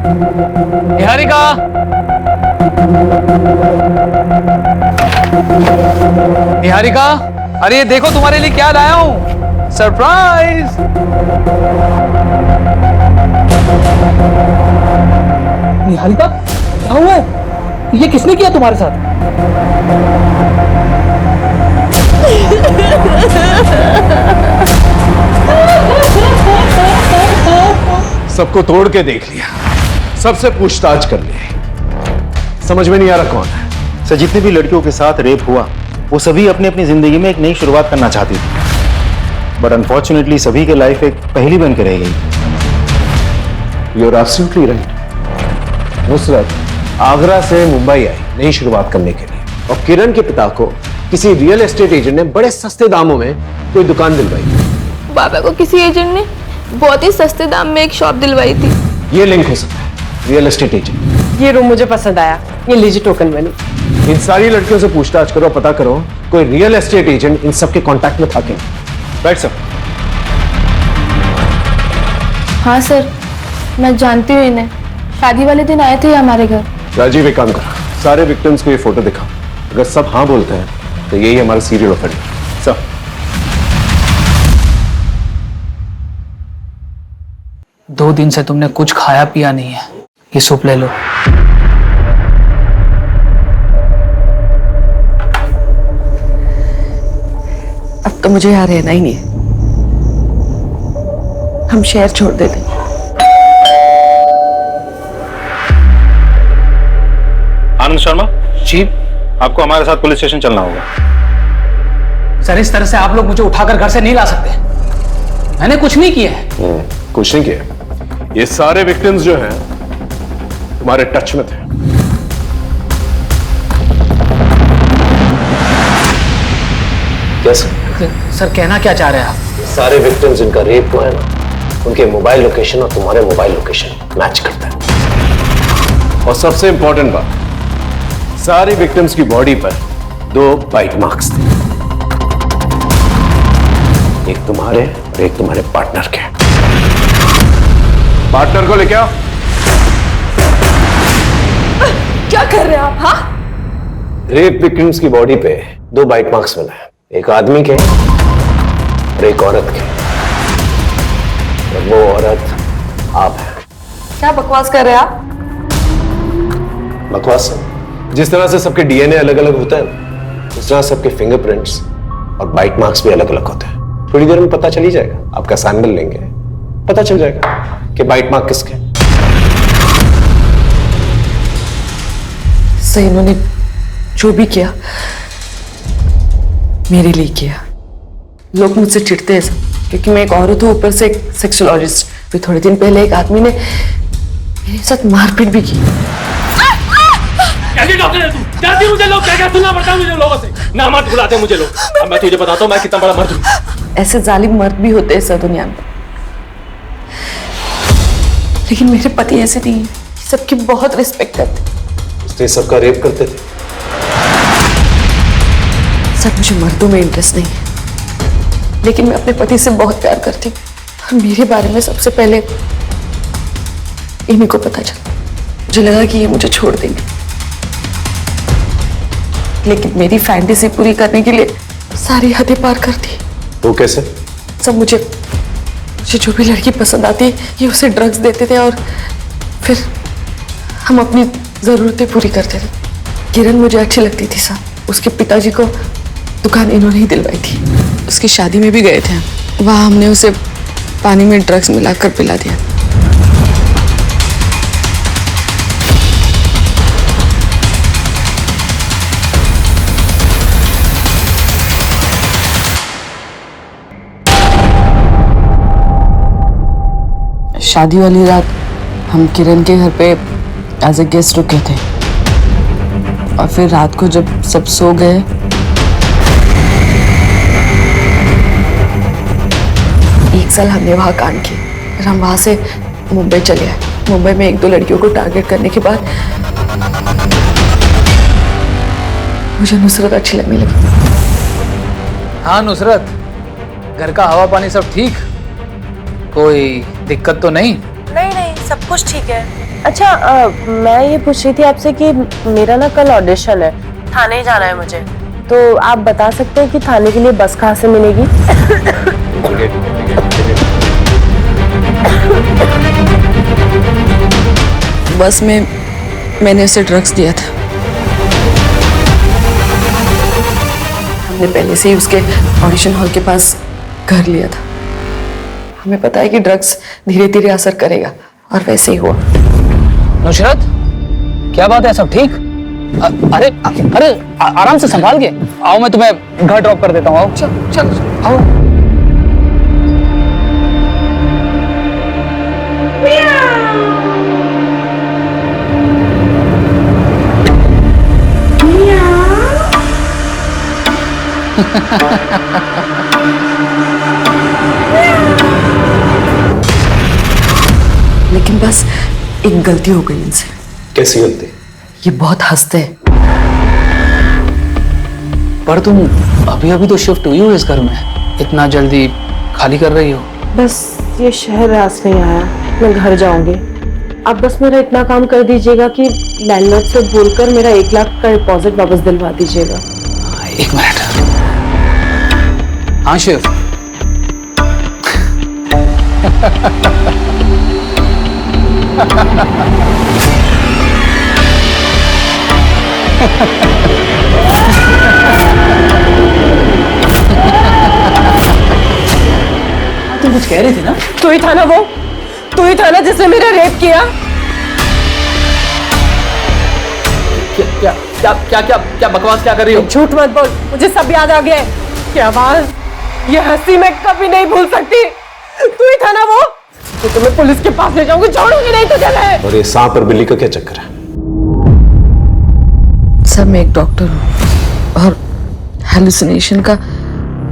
निहारिका, निहारिका, अरे ये देखो तुम्हारे लिए क्या लाया हूं, सरप्राइज। निहारिका, क्या हुआ है? ये किसने किया तुम्हारे साथ? सबको तोड़ के देख लिया, सबसे पूछताछ कर ली, समझ में नहीं आ रहा कौन है। सर, जितने भी लड़कियों के साथ रेप हुआ वो सभी अपनी अपनी जिंदगी में एक नई शुरुआत करना चाहती थी, बट अनफॉर्चुनेटली सभी के लाइफ एक पहेली बन के रह गई। You are absolutely right. Nusrat Agra से मुंबई आई नई शुरुआत करने के लिए, और किरण के पिता को किसी रियल एस्टेट एजेंट ने बड़े सस्ते दामों में कोई दुकान दिलवाई। पापा को किसी एजेंट ने बहुत ही सस्ते दाम में एक शॉप दिलवाई थी। ये लिंक हो सकता है, रियल एस्टेट एजेंट। ये रूम मुझे पसंद आया, ये लीजिए टोकन मनी। इन सारी लड़कियों से पूछताछ करो, पता करो कोई रियल एस्टेट एजेंट इन सब के कांटेक्ट में था क्या। Right sir. हाँ सर, मैं जानती हूँ इन्हें, शादी वाले दिन आए थे हमारे घर। राजीव, एक काम करो, सारे विक्टिम्स को ये फोटो दिखाओ, अगर सब हाँ बोलते हैं तो यही हमारा सीरियल ऑफेंडर। सर, 2 दिन से तुमने कुछ खाया पिया नहीं है, ये सूप ले लो। अब तो मुझे यहाँ रहना ही नहीं है, हम शहर छोड़ देते। आनंद शर्मा जी, आपको हमारे साथ पुलिस स्टेशन चलना होगा। सर, इस तरह से आप लोग मुझे उठाकर घर से नहीं ला सकते, मैंने कुछ नहीं किया है। कुछ नहीं किया। ये सारे विक्टिम्स जो हैं तुम्हारे टच में थे। कैसे? सर, कहना क्या चाह रहे हैं आप? सारे विक्टिम्स जिनका रेप हुआ है ना, उनके मोबाइल लोकेशन और तुम्हारे मोबाइल लोकेशन मैच करता है। और सबसे इंपॉर्टेंट बात, सारे विक्टिम्स की बॉडी पर 2 बाइट मार्क्स थे, एक तुम्हारे और एक तुम्हारे पार्टनर के। पार्टनर को लेके आओ। क्या कर रहे हैं आप? हाँ, रेप विक्टिम्स की बॉडी पे 2 बाइट मार्क्स मिला है, एक आदमी के और एक औरत के, और वो औरत आप हैं। क्या बकवास कर रहे हैं आप? बकवास? जिस तरह से सबके डीएनए अलग अलग होता है ना, उस तरह सबके फिंगरप्रिंट्स और बाइट मार्क्स भी अलग अलग होते हैं। थोड़ी देर में पता चल ही जाएगा, आपका सैंपल लेंगे, पता चल जाएगा कि बाइट मार्क किसके। सही, इन्होंने जो भी किया मेरे लिए किया। लोग मुझसे चिढ़ते हैं क्योंकि मैं एक औरत हूँ, ऊपर से एक सेक्सोलॉजिस्ट। फिर थोड़े दिन पहले एक आदमी ने मेरे साथ मारपीट भी की। कैसी डॉक्टर है तू? जानती मुझे लोग क्या क्या सुनना पड़ता है मुझे लोगों से, ना मत बुलाते मुझे लोग। अब मैं तुझे बताता हूँ मैं कितना बड़ा मर्द हूँ। ऐसे जालिम मर्द भी होते हैं सर दुनिया में, लेकिन मेरे पति ऐसे नहीं है, सबकी बहुत रिस्पेक्ट करते। इसलिए सबका रेप करते थे। सर, मुझे मर्दों में इंटरेस्ट नहीं है, लेकिन मैं अपने पति से बहुत प्यार करती हूँ। और मेरे बारे में सबसे पहले इन्हीं को पता चला। मुझे लगा कि ये मुझे छोड़ देंगे, लेकिन मेरी फैंटेसी पूरी करने के लिए सारी हदें पार कर दी। वो कैसे? सब मुझे जो भी लड़की पसंद आती ये उसे ड्रग्स देते थे और फिर हम अपनी जरूरतें पूरी करते थे। किरण मुझे अच्छी लगती थी साहब, उसके पिताजी को दुकान इन्होंने ही दिलवाई थी। उसकी शादी में भी गए थे, वहाँ हमने उसे पानी में ड्रग्स मिलाकर पिला दिया। शादी वाली रात हम किरण के घर पे एज ए गेस्ट रुके थे, और फिर रात को जब सब सो गए एक साल हमने वहाँ कांड किए। फिर हम वहाँ से मुंबई चले आए। मुंबई में 1-2 लड़कियों को टारगेट करने के बाद मुझे नुसरत अच्छी लगने लगी। हाँ नुसरत, घर का हवा पानी सब ठीक? कोई दिक्कत तो नहीं? नहीं, सब कुछ ठीक है। अच्छा मैं ये पूछ रही थी आपसे कि मेरा ना कल ऑडिशन है, थाने जाना है मुझे, तो आप बता सकते हैं कि थाने के लिए बस कहाँ से मिलेगी? बस में मैंने उसे ड्रग्स दिया था। हमने पहले से ही उसके ऑडिशन हॉल के पास घर लिया था। हमें पता है कि ड्रग्स धीरे धीरे असर करेगा और वैसे ही हुआ। नुसरत, क्या बात है? सब ठीक? अरे अरे आराम से संभाल के आओ, मैं तुम्हें घर ड्रॉप कर देता हूँ। आओ चल चल आओ। लेकिन बस एक गलती हो गई इनसे। कैसी गलती? ये बहुत हंसते हैं। पर तुम अभी अभी तो शिफ्ट हुई हो इस घर में, इतना जल्दी खाली कर रही हो? बस ये शहर रास नहीं आया, मैं घर जाऊंगी। आप बस मेरा इतना काम कर दीजिएगा कि लैंडलॉर्ड से बोलकर मेरा 1 लाख का डिपॉजिट वापस दिलवा दीजिएगा। 1 मिनट। हाँ शिव। तुम कुछ कह रही थी ना? तू ही था ना वो, तू ही था ना जिसने मेरा रेप किया। क्या क्या क्या क्या क्या बकवास क्या कर रही हो? झूठ मत बोल, मुझे सब याद आ गया है। क्या आवाज, ये हंसी मैं कभी नहीं भूल सकती। तू ही था ना वो, तो तुम्हें पुलिस के पास ले जाऊंगी, छोड़ूंगी नहीं तुझे मैं। और ये सांप और बिल्ली का क्या चक्कर है? सर मैं एक डॉक्टर हूँ और हेलुसिनेशन का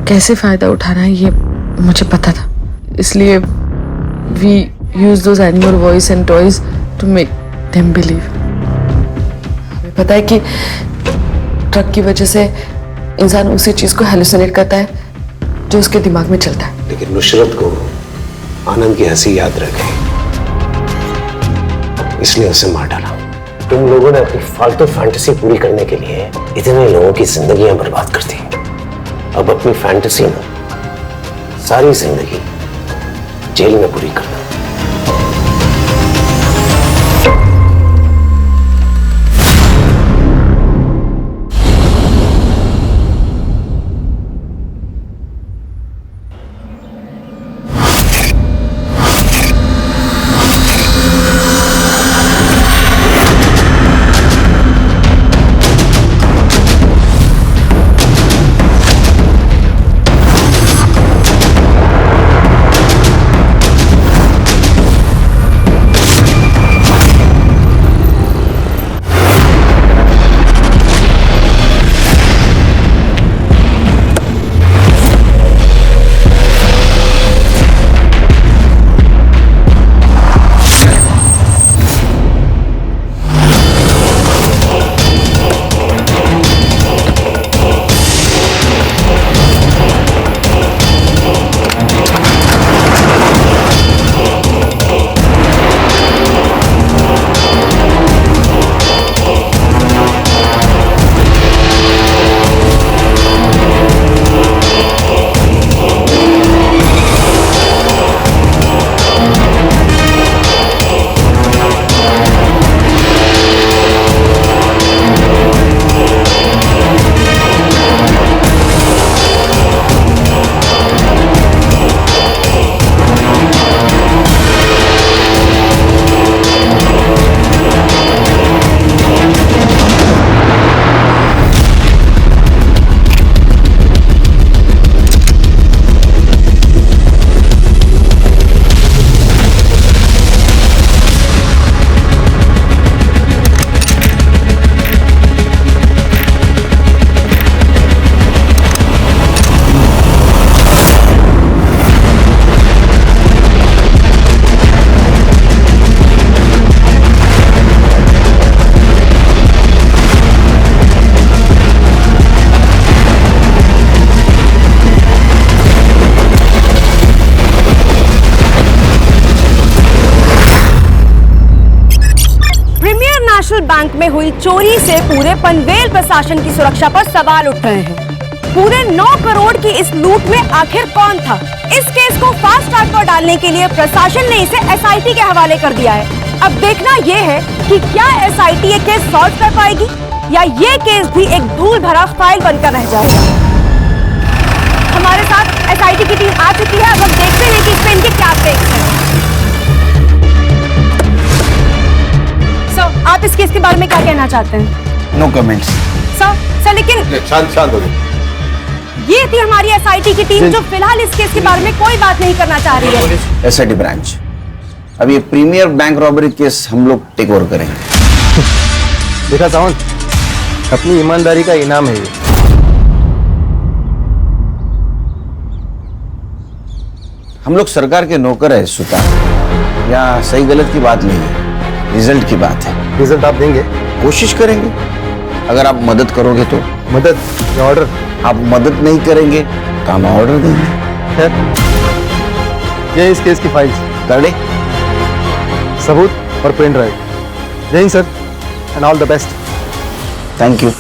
कैसे फायदा उठाना है ये मुझे पता था, इसलिए we use those animal voice and toys to make them believe. हमें पता है कि ड्रग की वजह से इंसान उसी चीज को हेलुसिनेट करता है जो उसके दिमाग में चलता है। लेकिन नुसरत को आनंद की हंसी याद रह गई, इसलिए उसे मार डाला। तुम लोगों ने अपनी फालतू फैंटेसी पूरी करने के लिए इतने लोगों की जिंदगियां बर्बाद कर दी। अब अपनी फैंटेसी में सारी जिंदगी जेल में पूरी करना। सेंट्रल बैंक में हुई चोरी से पूरे पनवेल प्रशासन की सुरक्षा पर सवाल उठ रहे हैं। पूरे 9 करोड़ की इस लूट में आखिर कौन था? इस केस को फास्ट ट्रैक पर डालने के लिए प्रशासन ने इसे एसआईटी के हवाले कर दिया है। अब देखना यह है कि क्या एसआईटी ये केस सॉल्व कर पाएगी या ये केस भी एक धूल भरा फाइल बनकर रह जाएगा। हमारे साथ एसआईटी की टीम आ चुकी है। अब हम देखते हैं कि इसमें इनके क्या टेक्स हैं। सर, आप इस केस के बारे में क्या कहना चाहते हैं? No comments. सर लेकिन शांत हो गए। ये थी हमारी एसआईटी की टीम जो फिलहाल इस केस के बारे में कोई बात नहीं करना चाह रही है। एसआईटी ब्रांच, अब ये प्रीमियर बैंक रॉबरी केस हम लोग टेक ओवर करेंगे। देखा सावंत, अपनी ईमानदारी का इनाम है ये। हम लोग सरकार के नौकर है सुतार। यहाँ सही गलत की बात नहीं है, रिजल्ट की बात है। रिजल्ट आप देंगे? कोशिश करेंगे। अगर आप मदद करोगे तो। मदद या ऑर्डर? आप मदद नहीं करेंगे तो हम ऑर्डर देंगे। ये इस केस की फाइल्स, गाड़ी, सबूत और पेन ड्राइव। जय Hind sir, and all the best. Thank you.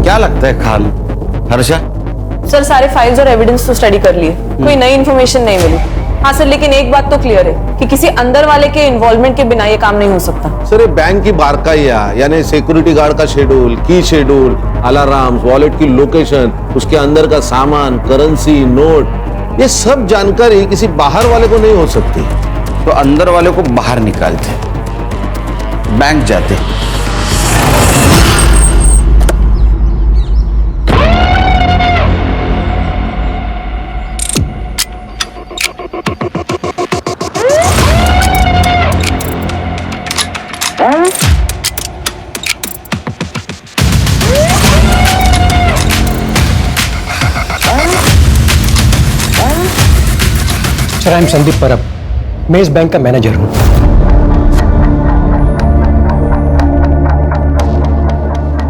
क्या लगता है खाल? हर्षा? सर सारे फाइल्स और एविडेंस तो स्टडी कर लिए, कोई नई इन्फॉर्मेशन नहीं मिली। हाँ सर, लेकिन एक बात तो क्लियर है कि किसी अंदर वाले के इन्वॉल्वमेंट के बिना ये काम नहीं हो सकता। सर ये बैंक की बारकाइया, यानी सिक्योरिटी गार्ड का शेड्यूल, की शेड्यूल, अलार्म, वॉलेट की लोकेशन, उसके अंदर का सामान, करेंसी, नोट, ये सब जानकारी किसी बाहर वाले को नहीं हो सकती। तो अंदर वाले को बाहर निकालते, बैंक जाते। सर, आई एम संदीप परब, मैं इस बैंक का मैनेजर हूं।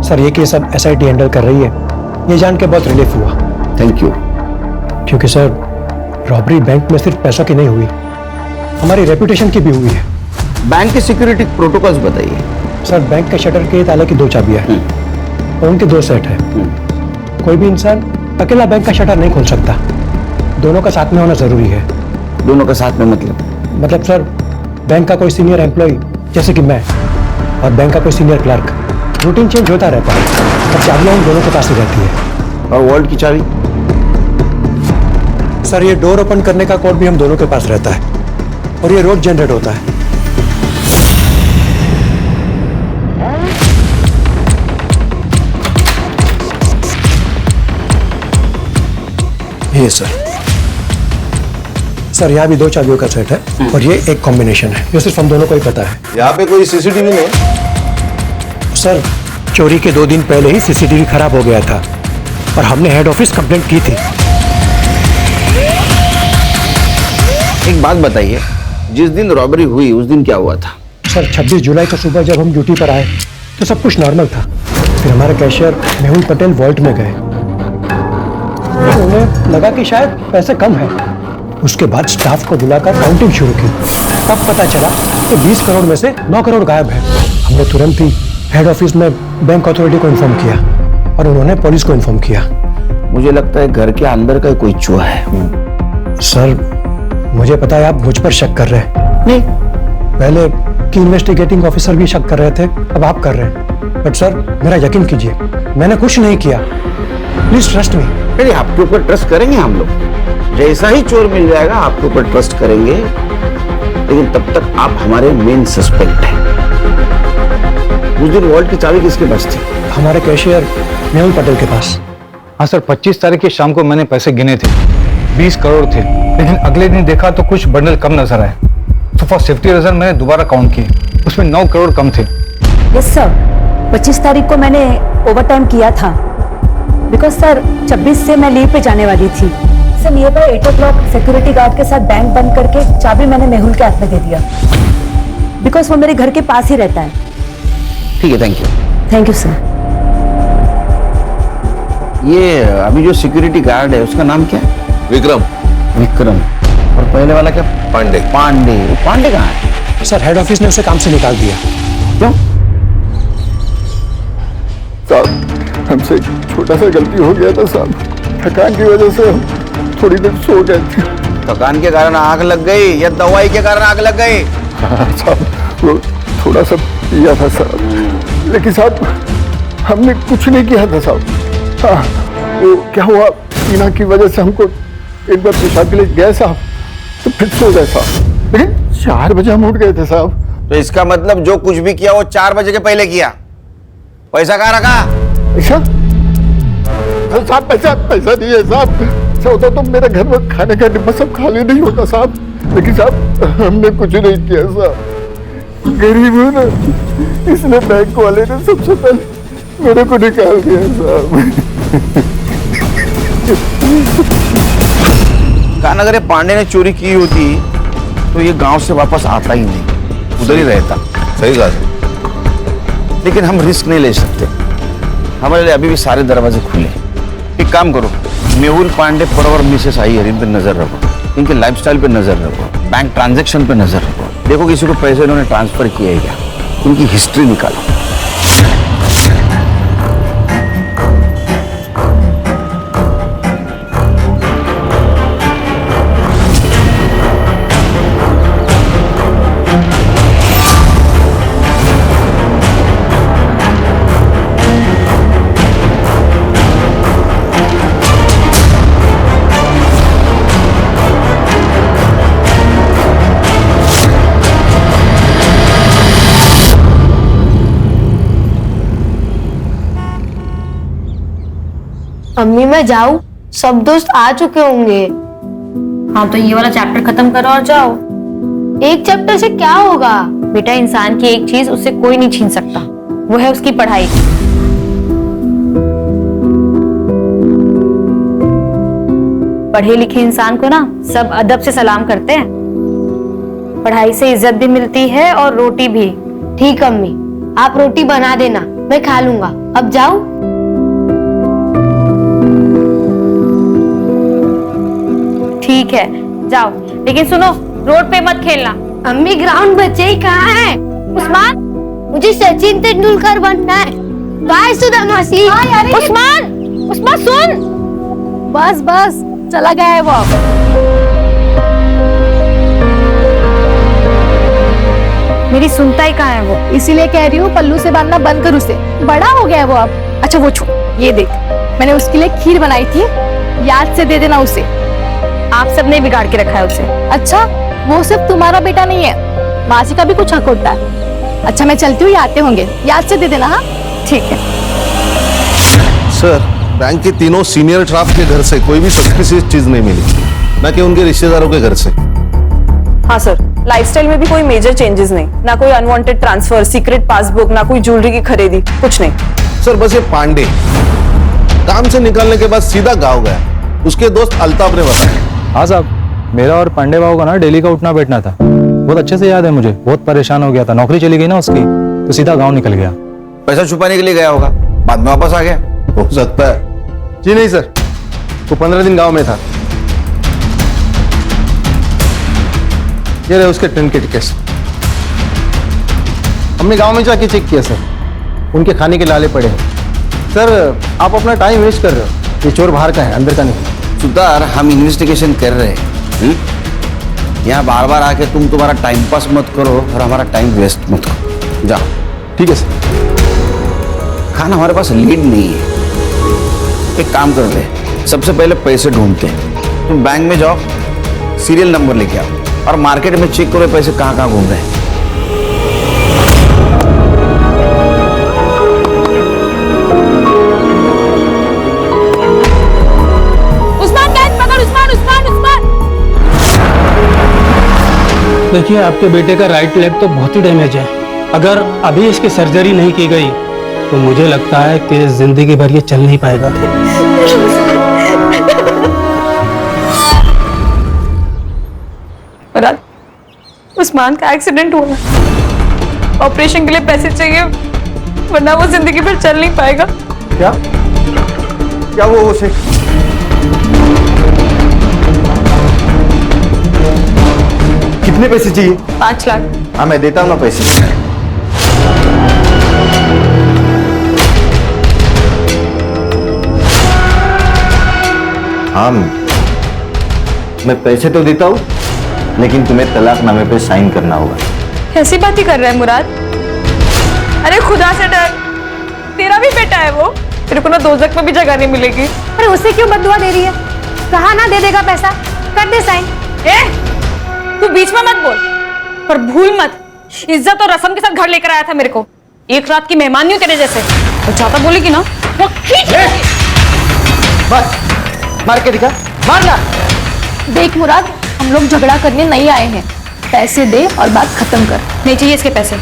सर ये केस अब एसआईटी हैंडल कर रही है, ये जान के बहुत रिलीफ हुआ। Thank you. क्योंकि सर रॉबरी बैंक में सिर्फ पैसों की नहीं हुई, हमारी रेपुटेशन की भी हुई है। बैंक के सिक्योरिटी प्रोटोकॉल्स बताइए। सर बैंक के शटर के ताले की 2 चाबियां हैं और उनके 2 सेट है। कोई भी इंसान अकेला बैंक का शटर नहीं खोल सकता, दोनों का साथ में होना जरूरी है। दोनों का साथ में मतलब सर बैंक का कोई सीनियर एम्प्लॉय जैसे कि मैं और बैंक का कोई सीनियर क्लर्क, रूटीन चेंज होता रहता है और चाबियां उन दोनों के पास ही रहती है। और वॉल्ट की चाबी? सर ये डोर ओपन करने का कोड भी हम दोनों के पास रहता है और ये रोज जनरेट होता है। ये सर यहाँ भी 2 चाबियों का सेट है और ये एक कॉम्बिनेशन है, ये सिर्फ हम दोनों को ही पता है। यहाँ पे कोई सीसीटीवी नहीं? सर चोरी के 2 दिन पहले ही सीसीटीवी खराब हो गया था और हमने हेड ऑफिस कंप्लेंट की थी। एक बात बताइए, जिस दिन रॉबरी हुई उस दिन क्या हुआ था? सर 26 जुलाई को सुबह जब हम ड्यूटी पर आए तो सब कुछ नॉर्मल था। फिर हमारे कैशियर मेहुल पटेल वॉल्ट में गए, उन्हें लगा कि शायद पैसे कम है। उसके बाद स्टाफ को बुलाकर काउंटिंग शुरू की, तब पता चला कि 20 करोड़ में से 9 करोड़ गायब है। हमने तुरंत ही हेड ऑफिस में बैंक अथॉरिटी को इन्फॉर्म किया और उन्होंने पुलिस को इन्फॉर्म किया। मुझे लगता है घर के अंदर का कोई चूहा है। सर मुझे पता है आप मुझ पर शक कर रहे हैं। नहीं, पहले की इन्वेस्टिगेटिंग ऑफिसर भी शक कर रहे थे, अब आप कर रहे हैं। बट सर मेरा यकीन कीजिए, मैंने कुछ नहीं किया। Please trust me. अरे आपके ऊपर ट्रस्ट करेंगे हम लोग, जैसा ही चोर मिल जाएगा आपके ऊपर ट्रस्ट करेंगे, लेकिन तब तक आप हमारे मेन सस्पेक्ट हैं। उस दिन वॉल्ट की चाबी किसके पास थी? हमारे कैशियर मेहुल पटेल के पास। हाँ सर, 25 तारीख की शाम को मैंने पैसे गिने थे, 20 करोड़ थे, लेकिन अगले दिन देखा तो कुछ बंडल कम नजर आए, तो फॉर सेफ्टी रीजन मैंने दोबारा काउंट किए, उसमें 9 करोड़ कम थे। यस सर, 25 तारीख को मैंने ओवर टाइम किया था, बिकॉज सर 26 से मैं लीव पे जाने वाली थी। Sir near by 8 o'clock security guard के साथ बैंक बंद करके चाबी मैंने मेहुल के हाथ में दे दिया, बिकॉज वो मेरे घर के पास ही रहता है। ठीक है, thank you. Thank you sir. ये अभी जो सिक्योरिटी गार्ड है उसका नाम क्या है? विक्रम। विक्रम। और पहले वाला क्या? पांडे। पांडे। वो पांडे कहाँ है? सर हेड ऑफिस ने उसे काम से निकाल दिया। क्यों? साहब हमसे छोटा सा गलती हो गया था साहब, थकान की वजह से हम थोड़ी देर सो गए थे। थकान के कारण आग लग गई या दवाई के कारण आग लग गई? हाँ साहब, वो थोड़ा सा पिया था साहब, लेकिन साहब हमने कुछ नहीं किया था साहब। हाँ, वो क्या हुआ, टीना की वजह से हमको एक बार पेशाब के लिए गए साहब, तो फिर सो गए साहब, लेकिन 4 बजे हम उठ गए थे साहब। तो इसका मतलब जो कुछ भी किया वो 4 बजे के पहले किया। पैसा कहाँ रखा? पैसा? साहब पैसा नहीं है साहब। ऐसा होता तो मेरे घर में खाने का डिब्बा सब खाली नहीं होता साहब, लेकिन साहब हमने कुछ नहीं किया साहब। गरीब हूँ ना, इसलिए बैंक वाले ने सबसे पहले मेरे को निकाल दिया साहब। कहा अगर ये पांडे ने चोरी की होती तो ये गांव से वापस आता ही नहीं, उधर ही रहता। सही बात। लेकिन हम रिस्क नहीं ले सकते, हमारे लिए अभी भी सारे दरवाजे खुले। एक काम करो, मेहुल पांडे पर और मिसेस आई इन पे नजर रखो, इनके लाइफस्टाइल पे नजर रखो, बैंक ट्रांजैक्शन पे नजर रखो, देखो किसी को पैसे इन्होंने ट्रांसफर किए क्या, उनकी हिस्ट्री निकालो। अम्मी मैं जाऊं? सब दोस्त आ चुके होंगे। हाँ तो ये वाला चैप्टर खत्म करो और जाओ। एक चैप्टर से क्या होगा? बेटा इंसान की एक चीज उससे कोई नहीं छीन सकता, वो है उसकी पढ़ाई। पढ़े लिखे इंसान को ना सब अदब से सलाम करते हैं। पढ़ाई से इज्जत भी मिलती है और रोटी भी। ठीक अम्मी, आप रोटी बना देना, मैं खा लूंगा। अब जाऊं? ठीक है जाओ, लेकिन सुनो रोड पे मत खेलना। अम्मी ग्राउंड बच्चे ही कहाँ है? उस्मान, मुझे सचिन तेंदुलकर बनना है। गाइस सुधा मासी। उस्मान, उस्मान सुन। बस बस चला गया है वो। मेरी सुनता ही कहाँ है वो? इसीलिए कह रही हूँ पल्लू से बांधना बंद कर उसे, बड़ा हो गया है वो अब। अच्छा वो छोड़, ये देख मैंने उसके लिए खीर बनाई थी, याद से दे देना उसे। आप सबने बिगाड़ के रखा है उसे। अच्छा, वो सिर्फ तुम्हारा बेटा नहीं है, मासी का भी कुछ हक होता है। अच्छा मैं चलती हूँ, आते होंगे, याद से दे देना। हाँ ठीक है। सर, बैंक के तीनों सीनियर स्टाफ के घर से कोई भी सस्पिशियस चीज नहीं मिली, न कि उनके रिश्तेदारों के घर से। हाँ सर, लाइफस्टाइल में भी कोई मेजर चेंजेस नहीं, ना कोई अनवांटेड ट्रांसफर, सीक्रेट पासबुक, ना कोई ज्वेलरी की खरीदी, कुछ नहीं। सर बस ये पांडे काम से निकलने के बाद सीधा गाँव गया, उसके दोस्त अल्ताफ ने बताया। हाँ साहब, मेरा और पांडे बाबू का ना डेली का उठना बैठना था, बहुत अच्छे से याद है मुझे। बहुत परेशान हो गया था, नौकरी चली गई ना उसकी, तो सीधा गांव निकल गया। पैसा छुपाने के लिए गया होगा, बाद में वापस आ गया। हो सकता है। जी नहीं सर, वो 15 दिन गांव में था। ये रहे उसके ट्रेन के टिकट्स। हमने गांव में जाके चेक किया सर, उनके खाने के लाले पड़े हैं। सर आप अपना टाइम वेस्ट कर रहे हो, ये चोर बाहर का है, अंदर का नहीं। सुधार, हम इन्वेस्टिगेशन कर रहे हैं, यहाँ बार बार आके तुम तुम्हारा टाइम पास मत करो और हमारा टाइम वेस्ट मत करो। जाओ। ठीक है सर। खाना हमारे पास लीड नहीं है, एक काम कर ले, सबसे पहले पैसे ढूंढते हैं। तुम बैंक में जाओ, सीरियल नंबर लेके आओ और मार्केट में चेक करो पैसे कहाँ कहाँ घूम रहे हैं। देखिए आपके बेटे का राइट लेग तो बहुत ही डैमेज है, अगर अभी इसकी सर्जरी नहीं की गई तो मुझे लगता है कि जिंदगी भर ये चल नहीं पाएगा। उस्मान का एक्सीडेंट हुआ, ऑपरेशन के लिए पैसे चाहिए, वरना वो जिंदगी भर चल नहीं पाएगा। क्या क्या वो उसे कितने पैसे चाहिए? 5 लाख। हाँ मैं देता हूँ ना पैसे। हाँ मैं पैसे तो देता हूँ, लेकिन तुम्हें तलाकनामे पे साइन करना होगा। कैसी बातें कर रहा है मुराद? अरे खुदा से डर, तेरा भी बेटा है वो, तेरे को ना दोजख में भी जगह नहीं मिलेगी। अरे उसे क्यों बददुआ दे रही है? कहा ना दे देगा पैसा, कर दे साइन। तू बीच में मत बोल, पर भूल मत, इज्जत और रस्म के साथ घर लेकर आया था मेरे को। एक रात की मेहमान नहीं हूं तेरे जैसे। तो ज्यादा बोलेगी ना वो खींच। बस मार के दिखा, मारना। देख मुराद, हम लोग झगड़ा करने नहीं आए हैं, पैसे दे और बात खत्म कर। नहीं चाहिए इसके पैसे,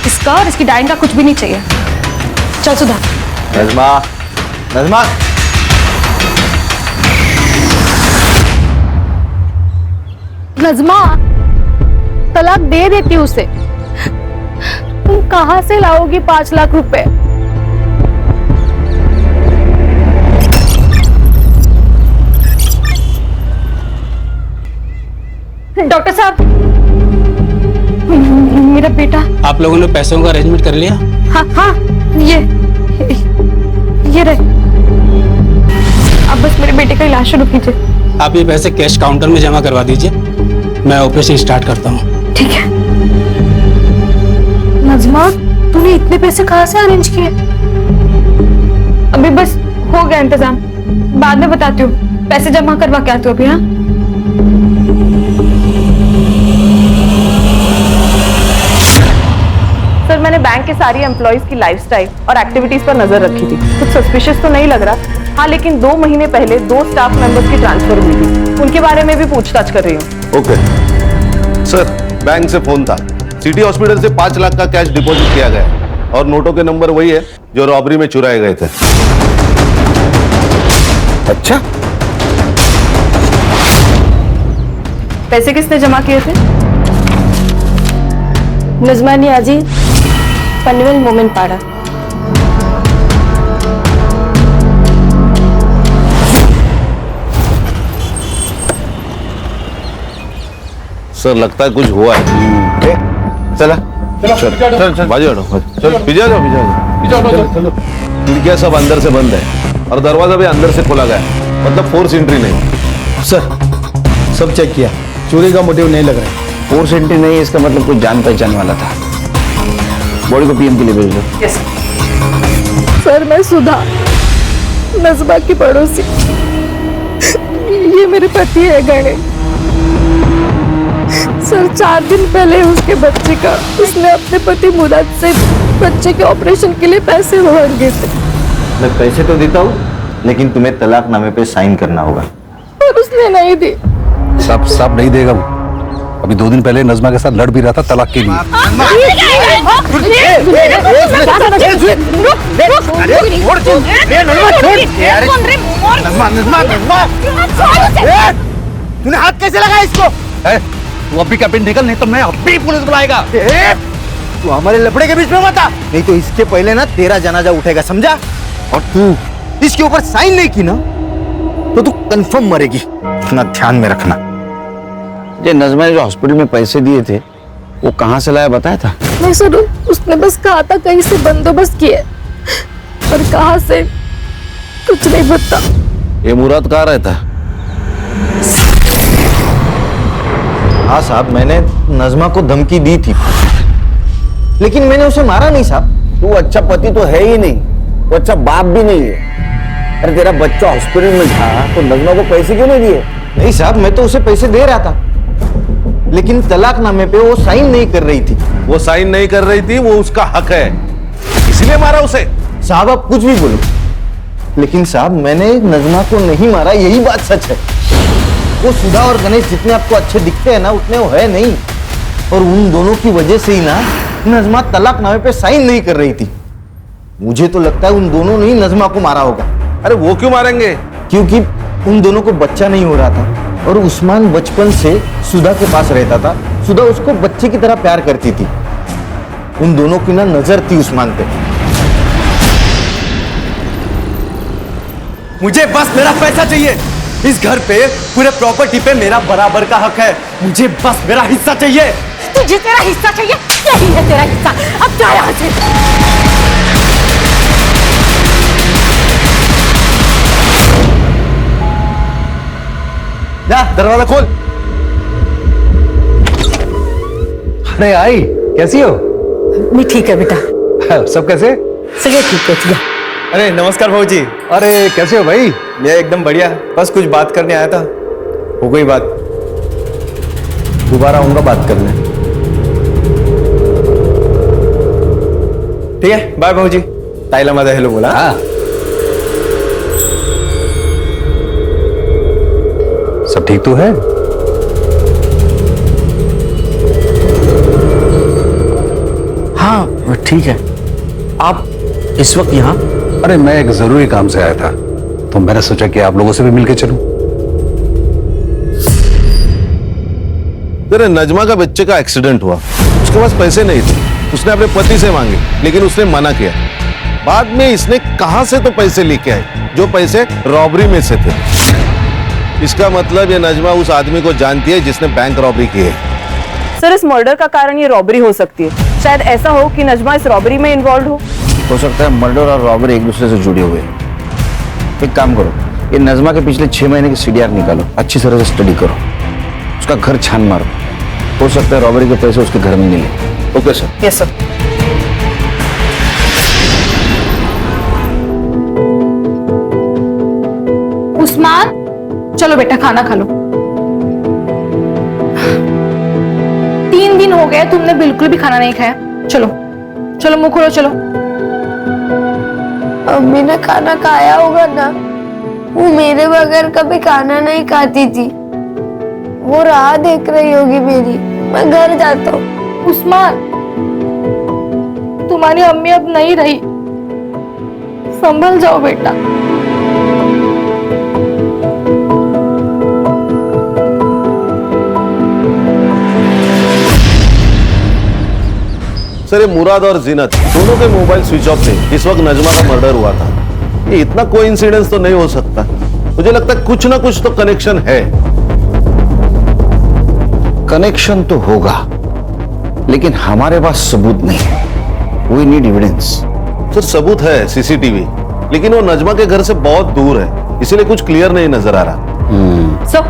इसका और इसकी डाइन का कुछ भी नहीं चाहिए। चल सुधा। नज़मा, नज़मा। नज़मा, तलाक दे देती उसे। तुम कहां से लाओगी 5 लाख रुपए? डॉक्टर साहब, मेरा बेटा। आप लोगों ने पैसों का अरेंजमेंट कर लिया? हाँ हाँ, ये रहे। अब बस मेरे बेटे का इलाज शुरू कीजिए। आप ये पैसे कैश काउंटर में जमा करवा दीजिए, मैं ऑपरेशन स्टार्ट करता हूँ। ठीक है। नज़मा, तूने इतने पैसे कहाँ से अरेंज किए? अभी बस हो गया इंतजाम, बाद में बताती हूँ। पैसे जमा करवा के आती हूँ अभी। हाँ सर, मैंने बैंक के सारी एम्प्लॉइज की लाइफस्टाइल और एक्टिविटीज पर नजर रखी थी। कुछ सस्पिशियस तो नहीं लग रहा। हाँ, लेकिन 2 महीने पहले 2 स्टाफ मेंबर्स की ट्रांसफर हुई थी, उनके बारे में भी पूछताछ कर रही हूँ। ओके सर, बैंक से फोन था, सिटी हॉस्पिटल से 5 लाख का कैश डिपॉजिट किया गया और नोटों के नंबर वही है जो रॉबरी में चुराए गए थे। अच्छा, पैसे किसने जमा किए थे? नज़मा नियाजी, पनवेल मोमिन पाड़ा। सर लगता है कुछ हुआ है। चला चल बाजू हटो, चल पीछे जाओ। खिड़कियां सब अंदर से बंद है और दरवाजा भी अंदर से खोला गया है, मतलब फोर्स एंट्री नहीं। सर सब चेक किया, चोरी का मोटिव नहीं लग रहा है। फोर्स एंट्री नहीं है, इसका मतलब कुछ जान पहचान वाला था। बॉडी को पीएम के लिए भेज दो। सर मैं सुधा, नज़मा की पड़ोसी। ये मेरे पति है गणेश। सर 4 दिन पहले उसके बच्चे का उसने अपने पति मुराद से बच्चे के ऑपरेशन के लिए पैसे मांगे थे। मैं पैसे तो देता हूँ, लेकिन तुम्हें तलाकनामे पे साइन करना होगा। और उसने नहीं दी। सब नहीं देगा वो। अभी 2 दिन पहले नज़मा के साथ लड़ भी रहा था तलाक के लिए। तूने हाथ कैसे लगाया इसको? तू अभी का पिन निकल, नहीं तो मैं अभी पुलिस बुलाएगा। तू हमारे लफड़े के बीच में मत आ, नहीं तो इसके पहले ना तेरा जनाजा उठेगा, समझा? और तू इसके ऊपर साइन नहीं की ना तो तू कंफर्म मरेगी, इतना ध्यान में रखना। ये नज़मा ने जो हॉस्पिटल में पैसे दिए थे वो कहाँ से लाया बताया था? नहीं सर, उसने बस कहा था कहीं से बंदोबस्त किए, पर कहाँ से कुछ नहीं पता। ये मुराद कहाँ रहता है? हाँ साहब, मैंने नज़मा को धमकी दी थी, लेकिन मैंने उसे मारा नहीं साहब। तू अच्छा पति तो है ही नहीं, वो अच्छा बाप भी नहीं है। अरे तेरा बच्चा हॉस्पिटल में था तो नज़मा को पैसे क्यों नहीं दिए? नहीं साहब, मैं तो उसे पैसे दे रहा था, लेकिन तलाकनामे पे वो साइन नहीं कर रही थी। वो साइन नहीं कर रही थी, वो उसका हक है, इसलिए मारा उसे। साहब आप कुछ भी बोलो, लेकिन साहब मैंने नज़मा को नहीं मारा, यही बात सच है। वो सुधा और गणेश जितने आपको अच्छे दिखते हैं ना, उतने वो है नहीं, और उन दोनों की वजह से ही ना नज़मा तलाकनामे पे साइन नहीं कर रही थी। मुझे तो लगता है उन दोनों ने ही नज़मा को मारा होगा। अरे वो क्यों मारेंगे? क्योंकि उन दोनों को बच्चा नहीं हो रहा था और उस्मान बचपन से सुधा के पास रहता था। सुधा उसको बच्चे की तरह प्यार करती थी। उन दोनों की ना नजर थी उस्मान पे। मुझे बस मेरा पैसा चाहिए। इस घर पे पूरे प्रॉपर्टी पे मेरा बराबर का हक है। मुझे बस मेरा हिस्सा चाहिए। तुझे तेरा हिस्सा चाहिए? यही है तेरा हिस्सा। अब जा यहाँ से। जा दरवाजा खोल। अरे आई, कैसी हो? मैं ठीक है बेटा। सब कैसे? सगे ठीक है। अरे नमस्कार भाऊजी। अरे कैसे हो भाई? मैं एकदम बढ़िया, बस कुछ बात करने आया था। हो गई बात? दोबारा आऊंगा बात करने। ठीक है, बाय भाऊजी। ताईला माझा हेलो बोला। हाँ। सब ठीक तो है? हाँ ठीक है। आप इस वक्त यहाँ? अरे मैं एक जरूरी काम से आया था, तो मैंने सोचा कि आप लोगों से भी मिलके चलूं। तेरे नजमा का बच्चे का एक्सीडेंट हुआ, उसके पास पैसे नहीं थे, उसने अपने पति से मांगे, लेकिन उसने मना किया। बाद में इसने कहां से तो पैसे लेके आए, जो पैसे रॉबरी में से थे। इसका मतलब ये नजमा उस आदमी को जानती है जिसने बैंक रॉबरी की है। सर, इस मर्डर का कारण ये रॉबरी हो सकती है। शायद ऐसा हो कि नजमा इस रॉबरी में इन्वॉल्व हो सकता है मर्डर और रॉबरी एक दूसरे से जुड़े हुए हैं। एक काम करो, ये नजमा के पिछले 6 महीने की सीडीआर निकालो, अच्छी तरह से स्टडी करो, उसका घर छान मारो। हो सकता है रॉबरी के पैसे उसके घर में मिले। Okay sir. Yes sir. Usman, चलो बेटा खाना खा लो। 3 दिन हो गए तुमने बिल्कुल भी खाना नहीं खाया। चलो चलो मुंह खोलो चलो। अम्मी ने खाना खाया होगा ना, वो मेरे बगैर कभी खाना नहीं खाती थी। वो राह देख रही होगी मेरी। मैं घर जाता हूँ। उस्मान, तुम्हारी अम्मी अब नहीं रही, संभल जाओ बेटा। सर ये मुराद और जीनत दोनों के मोबाइल स्विच ऑफ थे इस वक्त नजमा का मर्डर हुआ था। ये इतना कोइंसिडेंस तो नहीं हो सकता। मुझे लगता है कुछ ना कुछ तो कनेक्शन है। कनेक्शन तो होगा, लेकिन हमारे पास सबूत नहीं। We need evidence. सर सबूत है सीसीटीवी, लेकिन वो नजमा के घर से बहुत दूर है, इसीलिए कुछ क्लियर नहीं नजर आ रहा। सर,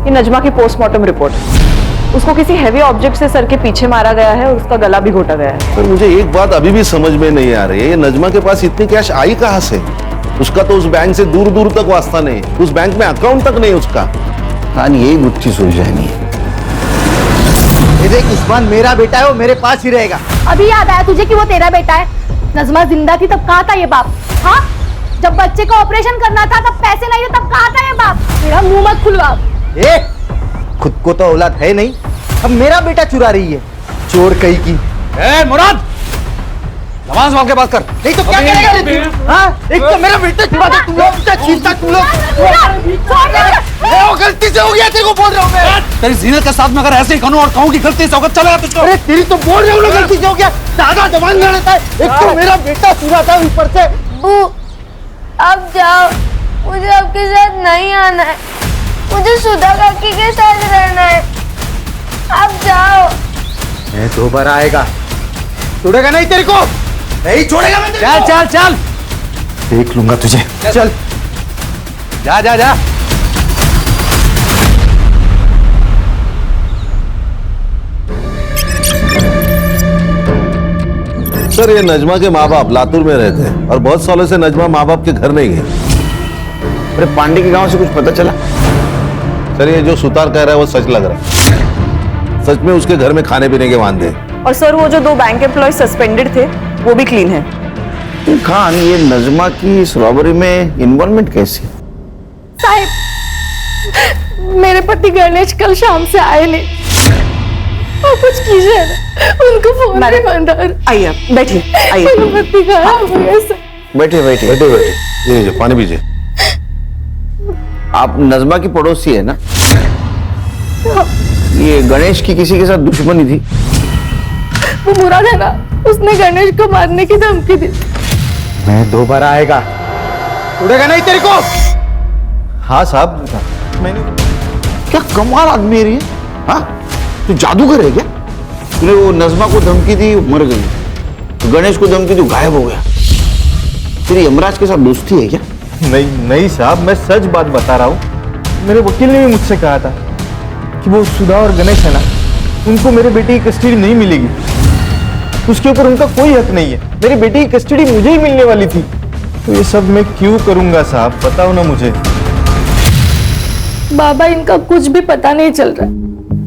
ये नजमा की पोस्टमार्टम रिपोर्ट। उसको किसी हैवी ऑब्जेक्ट से सर के पीछे मारा गया है और उसका गला भी घोटा गया है। सर मुझे एक बात अभी भी समझ में नहीं आ रही है, ये नजमा के पास इतनी कैश आई कहां से? उसका तो उस बैंक से दूर दूर तक वास्ता नहीं, उस बैंक में अकाउंट तक नहीं उसका। कहानी यही गुत्थी सुलझानी है। ये देख उस्मान मेरा बेटा है, वो मेरे पास ही रहेगा। अभी याद आया तुझे कि वो तेरा बेटा है? नजमा जिंदा थी तब कहाँ था ये बाप? हाँ, जब बच्चे का ऑपरेशन करना था तब पैसे नहीं थे तब कहाँ था ये बाप? मेरा मुंह मत खुलवा। खुद को तो औलाद है नहीं, अब मेरा बेटा चुरा रही है। चोर कहीं की। मुराद, नमाज वाल के बात कर। नहीं तो क्या करेगा? हाँ, एक तो मेरा बेटा चुरा दे, तुम लोग बेटा छीनता तुम लोग। गलती से हो गया, तेरे को बोल रहा हूँ मैं। तेरी जीनत के साथ में अगर ऐसे ही कहूँ और कहूँ कि गलती से होगा चलेगा तुझको? अरे तेरी तो बोल रहा हूँ ना, गलती से हो गया। दादा जवान में रहता है, एक तो मेरा बेटा चुरा था ऊपर से। अब जाओ, मुझे आपके साथ नहीं आना है। मुझे सुधा काकी के साथ रहना है। अब जाओ। मैं दोबारा आएगा, छोड़ेगा नहीं तेरे को, नहीं छोड़ेगा मैं तेरे को। चल चल चल, देख लूंगा तुझे। चल जा जा जा। सर ये नजमा के माँ बाप लातूर में रहते हैं और बहुत सालों से नजमा माँ बाप के घर नहीं गई। अरे पांडे के गांव से कुछ पता चला? सर ये जो सुतार कह रहा है वो सच लग रहा है। सच में उसके घर में खाने पीने के वांदे। और सर वो जो 2 बैंक एम्प्लॉय सस्पेंडेड थे वो भी क्लीन है। खान, ये नजमा की इस रॉबरी में इन्वॉल्वमेंट कैसी? साहिब, मेरे पति गणेश कल शाम से आए नहीं। और कुछ कीजिए ना, उनको फोन पे बंद। आइए बैठिए, आइए। मेरे पति खराब हो गया सर। बैठिए बैठिए बैठिए बैठिए, ये लीजिए पानी पीजिए। आप नजमा की पड़ोसी है ना? ये गणेश की किसी के साथ दुश्मनी थी? वो मुराद है ना, उसने गणेश को मारने की धमकी दी। मैं दोबारा आएगा, उड़ेगा नहीं तेरे को। हाँ साहब, मैंने क्या कमाल आदमी है ये। हाँ, तू जादूगर है क्या? तूने वो नज़मा को धमकी दी, मर गई। तो गणेश को धमकी दी, गायब हो गया। तेरी यमराज के साथ दोस्ती है क्या? नहीं नहीं साहब, मैं सच बात बता रहा हूँ। मेरे वकील ने भी मुझसे कहा था कि वो सुधा और गणेश है ना, उनको मेरे बेटी की कस्टडी नहीं मिलेगी। उसके ऊपर उनका कोई हक नहीं है। मेरी बेटी की कस्टडी मुझे ही मिलने वाली थी। तो ये सब मैं क्यों करूंगा साहब, बताओ ना मुझे। बाबा, इनका कुछ भी पता नहीं चल रहा।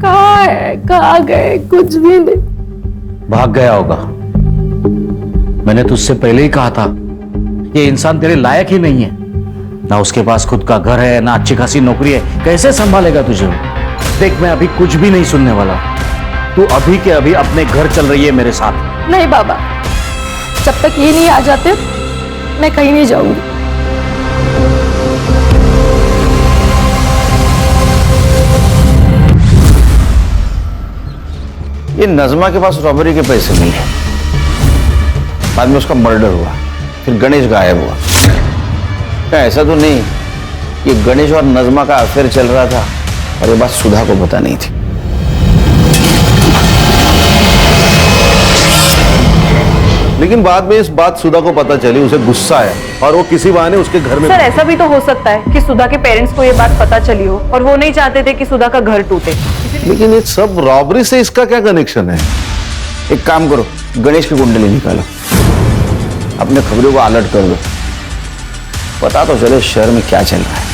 कहाँ है, कहाँ गए, कुछ भी नहीं। भाग गया होगा। मैंने तुझसे पहले ही कहा था, ये इंसान तेरे लायक ही नहीं है। ना उसके पास खुद का घर है, ना अच्छी खासी नौकरी है, कैसे संभालेगा तुझे? देख, मैं अभी कुछ भी नहीं सुनने वाला। तू अभी के अभी अपने घर चल रही है मेरे साथ। नहीं बाबा, जब तक ये नहीं आ जाते मैं कहीं नहीं जाऊंगी। ये नज़मा के पास रॉबरी के पैसे नहीं है। बाद में उसका मर्डर हुआ, फिर गणेश गायब हुआ। क्या ऐसा तो नहीं ये गणेश और नज़मा का अफेयर चल रहा था और ये बात सुधा को पता नहीं थी? लेकिन बाद में इस बात सुधा को पता चली, उसे गुस्सा आया और वो किसी बहाने उसके घर में। सर, ऐसा भी तो हो सकता है कि सुधा के पेरेंट्स को ये बात पता चली हो और वो नहीं चाहते थे कि सुधा का घर टूटे। लेकिन ये सब रॉबरी से इसका क्या कनेक्शन है? एक काम करो, गणेश की कुंडली निकालो, अपने खबरों को अलर्ट कर दो, पता तो चले शहर में क्या चल रहा है।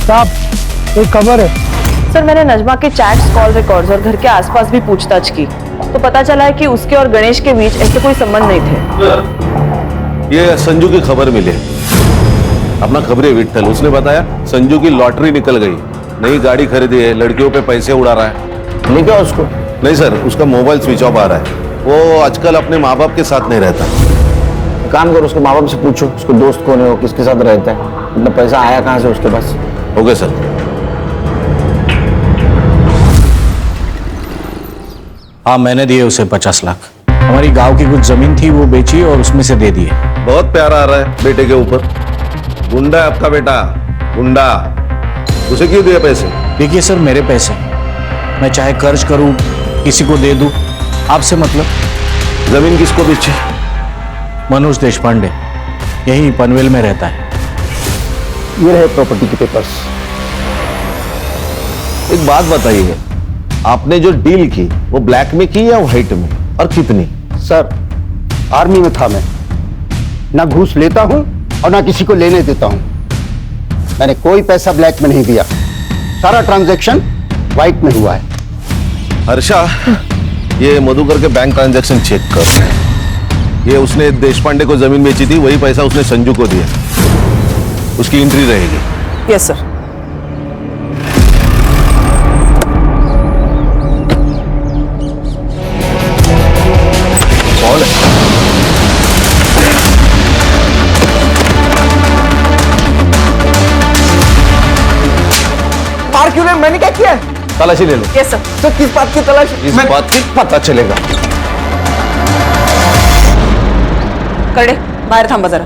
साहब, एक खबर है। सर, मैंने नजमा के चैट्स, कॉल रिकॉर्ड्स और घर के आसपास भी पूछताछ की तो पता चला है कि उसके और गणेश के बीच ऐसे कोई संबंध नहीं थे। ये संजू की खबर मिली, अपना खबरी विट्ठल, उसने बताया संजू की लॉटरी निकल गई, नई गाड़ी खरीदी है, लड़कियों पे पैसे उड़ा रहा है। नहीं क्या उसको? नहीं सर, उसका मोबाइल स्विच ऑफ आ रहा है। वो आजकल अपने माँ बाप के साथ नहीं रहता। काम करो, उसके माँ बाप से पूछो उसको दोस्त कौन है, वो किसके साथ रहता है, इतना पैसा आया कहाँ से उसके पास। Okay sir. हाँ, मैंने दिए उसे 50 लाख। हमारी गांव की कुछ जमीन थी, वो बेची और उसमें से दे दिए। बहुत प्यारा आ रहा है बेटे के ऊपर। गुंडा है आपका बेटा, गुंडा। उसे क्यों दिए पैसे? देखिए सर, मेरे पैसे, मैं चाहे खर्च करूं, किसी को दे दूं, आपसे मतलब। जमीन किसको बेची? मनोज देशपांडे, यही पनवेल में रहता है। ये रहे प्रॉपर्टी के पेपर्स। एक बात बताइए, आपने जो डील की वो ब्लैक में की या व्हाइट में, और कितनी? सर, आर्मी में था मैं, ना घूस लेता हूं और ना किसी को लेने देता हूं। मैंने कोई पैसा ब्लैक में नहीं दिया, सारा ट्रांजैक्शन व्हाइट में हुआ है। हर्षा, ये मधुकर के बैंक ट्रांजैक्शन चेक कर। ये उसने देशपांडे को जमीन बेची थी, वही पैसा उसने संजू को दिया, उसकी एंट्री रहेगी। Yes sir. मार क्यों रहे? मैंने क्या किया? तलाशी ले लो। Yes sir. सर, किस बात की तलाशी? इस बात की पता चलेगा। करडे, बाहेर थांबा जरा।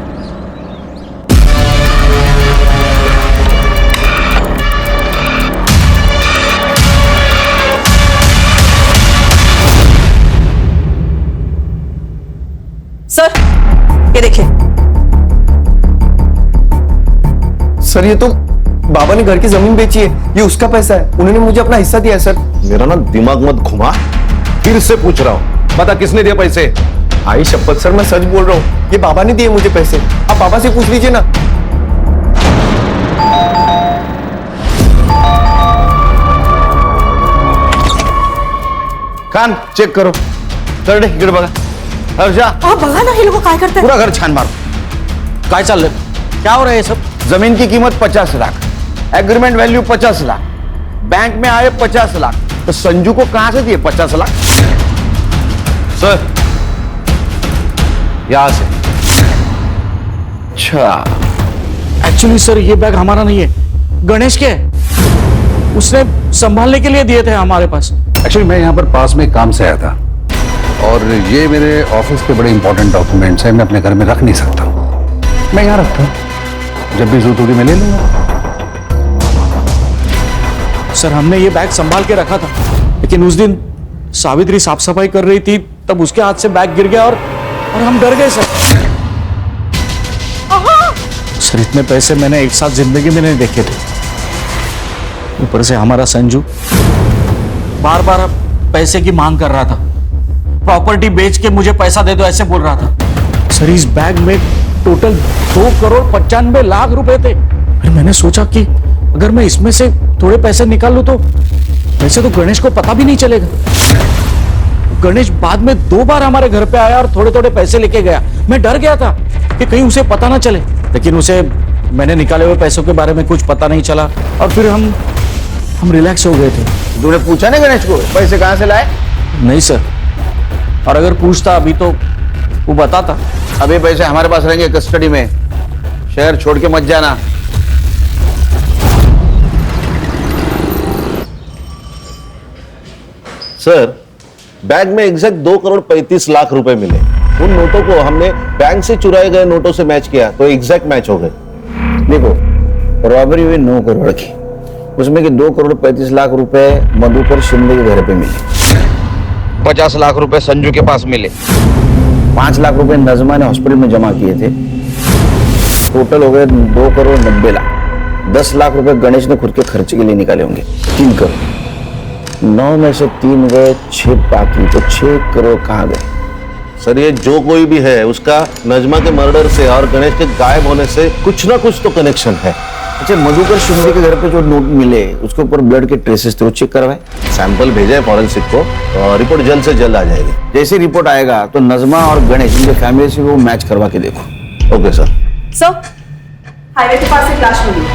सर, ये देखिए। सर, ये तो बाबा ने घर की जमीन बेची है, ये उसका पैसा है, उन्होंने मुझे अपना हिस्सा दिया है सर। मेरा ना दिमाग मत घुमा, फिर से पूछ रहा हूँ, बता किसने दिया पैसे? आई शपथ सर, मैं सच बोल रहा हूँ, ये बाबा ने दिए मुझे पैसे। आप बाबा से पूछ लीजिए ना। कान चेक करो, कर दे, इकडे बघा। हर्षा, बघा ना, हे लोक काय करतात? पूरा घर छान मारो। काय चाललंय? क्या हो रहा है ये सब? जमीन की कीमत 50 lakh, agreement value 50 lakh, bank में आए 50 लाख, तो संजू को कहां से दिए 50 लाख? सर यहां से। अच्छा, एक्चुअली सर ये बैग हमारा नहीं है, गणेश के है। उसने संभालने के लिए दिए थे हमारे पास। एक्चुअली मैं यहाँ पर पास में काम से आया था और ये मेरे ऑफिस के बड़े इंपॉर्टेंट डॉक्यूमेंट्स हैं, मैं अपने घर में रख नहीं सकता, मैं यहाँ रखता हूँ, जब भी जरूरत होगी मैं ले लूंगा। सर हमने ये बैग संभाल के रखा था, लेकिन उस दिन सावित्री साफ सफाई कर रही थी, तब उसके हाथ से बैग गिर गया और हम डर गए सर। सर इतने पैसे मैंने एक साथ जिंदगी में नहीं देखे थे। ऊपर से हमारा संजू बार बार पैसे की मांग कर रहा था, प्रॉपर्टी बेच के मुझे पैसा दे दो ऐसे बोल रहा था। सर इस बैग में टोटल 2,95,00,000 रुपए थे। फिर मैंने सोचा कि अगर मैं इसमें से थोड़े पैसे निकाल लूं तो वैसे तो गणेश को पता भी नहीं चलेगा। गणेश बाद में 2 बार हमारे घर पे आया और थोड़े थोड़े पैसे लेके गया। मैं डर गया था कि कहीं उसे पता ना चले, लेकिन उसे मैंने निकाले हुए पैसों के बारे में कुछ पता नहीं चला और फिर हम रिलैक्स हो गए थे। तूने पूछा नहीं गणेश को पैसे कहां से लाए? नहीं सर, और अगर पूछता अभी तो वो बताता। अभी पैसे हमारे पास रहेंगे कस्टडी में, शहर छोड़ के मत जाना। सर बैग में एग्जैक्ट 2,35,00,000 रुपए मिले। उन नोटों को हमने बैंक से चुराए गए नोटों से मैच किया तो एग्जैक्ट मैच हो गए। देखो, रॉबरी हुई 9 करोड़ की, उसमें के 2,35,00,000 रुपए मधुकर शिंदे के घर पे मिले, 50 लाख रुपए संजू के पास मिले, 5 लाख रुपए नजमा ने हॉस्पिटल में जमा किए थे, टोटल हो गए 2,90,00,000। 10 लाख रुपए गणेश ने खुद के खर्चे के लिए निकाले होंगे, 3 करोड़। 9 में से 3 गए, 6 बाकी, तो 6 करोड़ कहाँ गए? सर ये जो कोई भी है उसका नजमा के मर्डर से और गणेश के गायब होने से कुछ ना कुछ तो कनेक्शन है। अच्छा, मधुकर शिंदे के घर पे जो नोट मिले उसके ऊपर ब्लड के ट्रेसेस थे, वो चेक करवाए? सैंपल भेजा है फॉरेंसिक को और रिपोर्ट जल्द से जल्द आ जाएगी। जैसे रिपोर्ट आएगा तो नजमा और गणेश इनके फैमिली से वो मैच करवा के देखो। Okay sir. सर, हाईवे के पास एक लाश मिली,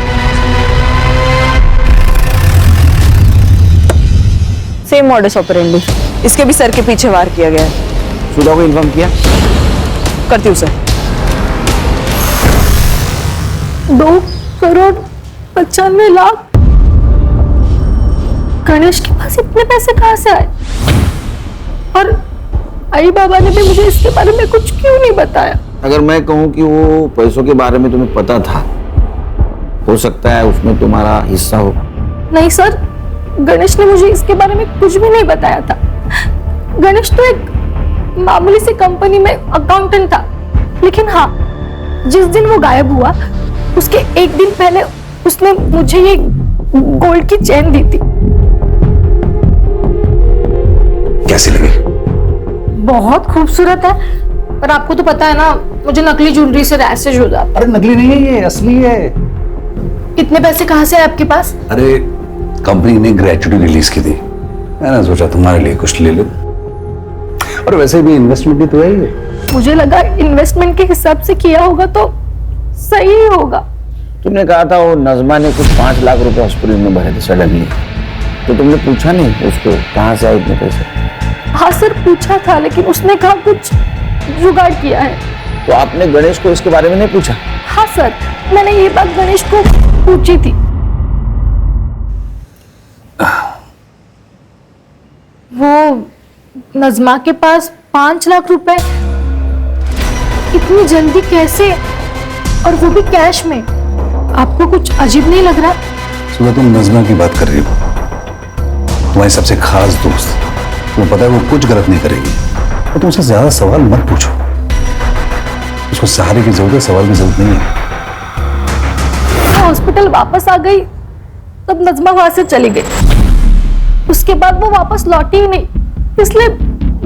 सेम मॉडस ऑपरेंडी, इसके भी सर के पीछे वार किया गया है। सुधा को इन्फॉर्म किया? करती हूँ सर। 2,95,00,000 गणेश के पास इतने पैसे कहां से आए? और आई बाबा ने भी मुझे इसके बारे में कुछ क्यों नहीं बताया? अगर मैं कहूं कि वो पैसों के बारे में तुम्हें पता था, हो सकता है उसमें तुम्हारा हिस्सा हो। नहीं सर, गणेश ने मुझे इसके बारे में कुछ भी नहीं बताया था। गणेश तो एक मामूली सी कंपनी में अकाउंटेंट था, लेकिन हाँ, जिस दिन वो गायब हुआ उसके एक दिन पहले उसने मुझे ये गोल्ड की चेन दी थी। कैसी लगी? बहुत खूबसूरत है, पर आपको तो पता है ना, मुझे नकली ज्वेलरी से रैशेज हो जाता है। अरे नकली नहीं है, ये असली है। इतने पैसे कहाँ से आए आपके पास? अरे कंपनी ने ग्रेचुटी रिलीज की थी, मैंने सोचा तुम्हारे लिए कुछ ले लो, और वैसे भी इन्वेस्टमेंट ही तो है ये। मुझे लगा इन्वेस्टमेंट के हिसाब से किया होगा तो सही होगा। तुमने कहा था वो नजमा ने कुछ 5 लाख रुपए हॉस्पिटल में भरे थे सडनली, तो तुमने पूछा नहीं उसको कहां से आए इतने पैसे? हाँ सर, पूछा था, लेकिन उसने कहा कुछ जुगाड़ किया है। तो आपने गणेश को इसके बारे में नहीं पूछा? हाँ सर, मैंने ये बात गणेश को पूछी थी। वो नजमा के पास 5 लाख रुपए इतनी जल्दी कैसे, और वो भी कैश में? आपको कुछ अजीब नहीं लग रहा? सुबह तुम नजमा की बात कर रही हो, तुम्हारी सबसे खास दोस्त, तुम्हें पता है वो कुछ गलत नहीं करेगी, और तुमसे ज्यादा सवाल मत पूछो। उसको सहारे की जरूरत है, सवाल की जरूरत नहीं है। मैं हॉस्पिटल वापस आ गई तब नजमा वहां से चली गई। उसके बाद वो वापस लौटी ही नहीं, इसलिए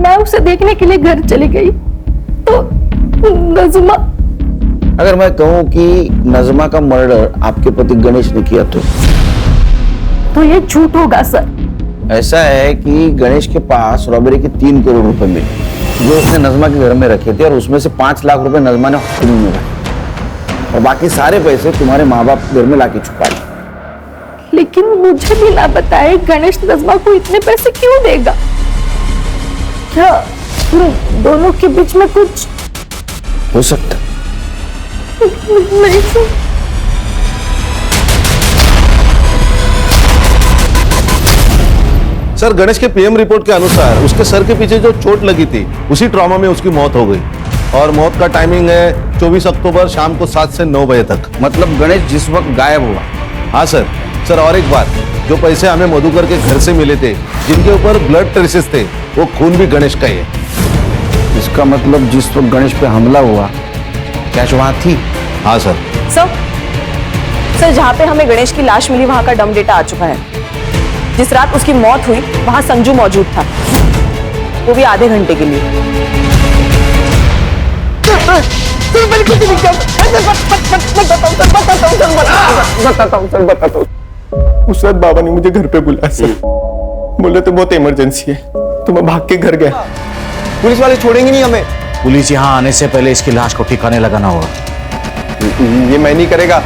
मैं उसे देखने के लिए घर चली गई। तो नजमा, अगर मैं कहूं कि नजमा का मर्डर आपके पति गणेश ने किया तो ये झूठ होगा सर। ऐसा है कि गणेश के पास रॉबरी के 3 करोड़ रुपए मिले जो उसने नजमा के घर में रखे थे, और उसमें से 5 लाख रुपए नजमा ने हॉस्पिटल में रखे। और बाकी सारे पैसे तुम्हारे माँ बाप घर में लाके छुपा लिए। लेकिन मुझे बिना बताए गणेश नजमा को इतने पैसे क्यों देगा? क्या दोनों के बीच में कुछ हो सकता? नहीं सर। सर, गणेश के पीएम रिपोर्ट के अनुसार उसके सर के पीछे जो चोट लगी थी उसी ट्रॉमा में उसकी मौत हो गई और मौत का टाइमिंग है 24 अक्टूबर शाम को 7 से 9 बजे तक। मतलब गणेश जिस वक्त गायब हुआ? हाँ सर। सर और एक बात, जो पैसे हमें मधुकर के घर से मिले थे जिनके ऊपर ब्लड ट्रेसेस थे वो खून भी गणेश का ही है। इसका मतलब जिस वक्त गणेश पे हमला हुआ कैश वहां थी? हाँ सर। सर जहाँ पे हमें गणेश की लाश मिली वहां का डम डेटा आ चुका है। जिस रात उसकी मौत हुई वहां संजू मौजूद था, वो भी आधे घंटे के लिए। उस रात बाबा ने मुझे घर पे बुलाया सर, बोले तो बहुत इमरजेंसी है, तो मैं भाग के घर गया। पुलिस वाले छोड़ेंगे नहीं हमें। पुलिस यहाँ आने से पहले इसकी लाश को ठिकाने लगाना होगा। ये मैं नहीं करेगा,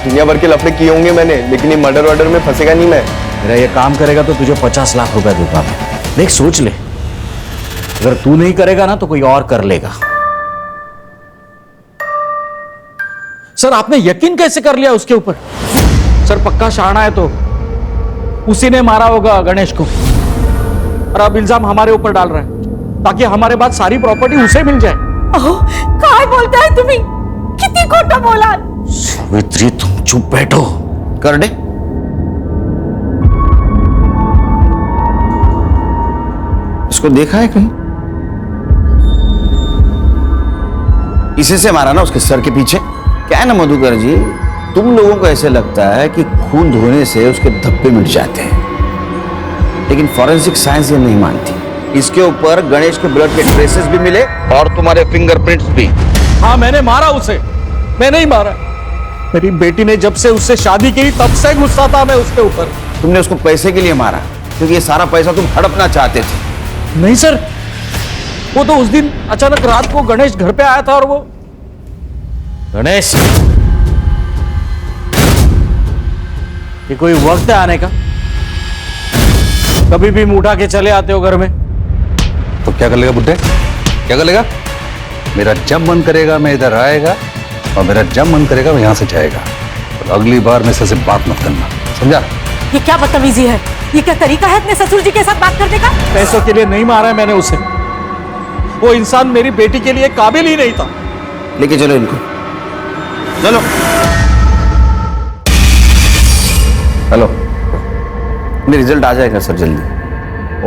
दुनिया भर के लफड़े किए होंगे मैंने, लेकिन ये मर्डर वर्डर में फंसेगा नहीं मैं। मेरा ये काम करेगा तो तुझे 50 लाख रुपए दूंगा मैं। देख सोच ले, अगर तू नहीं करेगा ना तो कोई और कर लेगा। सर आपने यकीन कैसे कर लिया उसके ऊपर? सर पक्का शाना है तो उसी ने मारा होगा गणेश को, और अब इल्जाम हमारे ऊपर डाल रहा है ताकि हमारे बाद सारी प्रॉपर्टी उसे मिल जाए। काय बोलता है तुम्ही? किती खोटा बोला? सावित्री तुम चुप बैठो। कर दे। इसको देखा है कहीं? इसी से मारा ना उसके सर के पीछे। क्या है ना मधुकर जी, तुम लोगों को ऐसे लगता है कि खून धोने से उसके धब्बे मिट जाते हैं, लेकिन फॉरेंसिक साइंस ये नहीं मानती। इसके ऊपर गणेश के ब्लड के ट्रेसेस भी मिले और तुम्हारे फिंगरप्रिंट्स भी। हाँ मैंने मारा उसे, मैं नहीं मारा। मेरी बेटी ने जब से उससे शादी की तब से गुस्सा था मैं उसके ऊपर। तुमने उसको पैसे के लिए मारा क्योंकि ये सारा पैसा तुम हड़पना चाहते थे। नहीं सर, वो तो उस दिन अचानक रात को गणेश घर पे आया था और वो गणेश, ये कोई वक्त है आने का? कभी भी मुंह उठा के चले आते हो घर में। तो क्या कर लेगा बुड्ढे, क्या कर लेगा? मेरा जब मन करेगा मैं इधर आएगा और मेरा जब मन करेगा मैं यहां से जाएगा। और अगली बार मेरे से बात मत करना, समझा? ये क्या बदतमीजी है? ये क्या तरीका है अपने ससुर जी के साथ बात करने का? पैसों के लिए नहीं मारा है मैंने उसे, वो इंसान मेरी बेटी के लिए काबिल ही नहीं था। लेके चलो इनको, चलो। हेलो, मेरा रिजल्ट आ जाएगा सर जल्दी।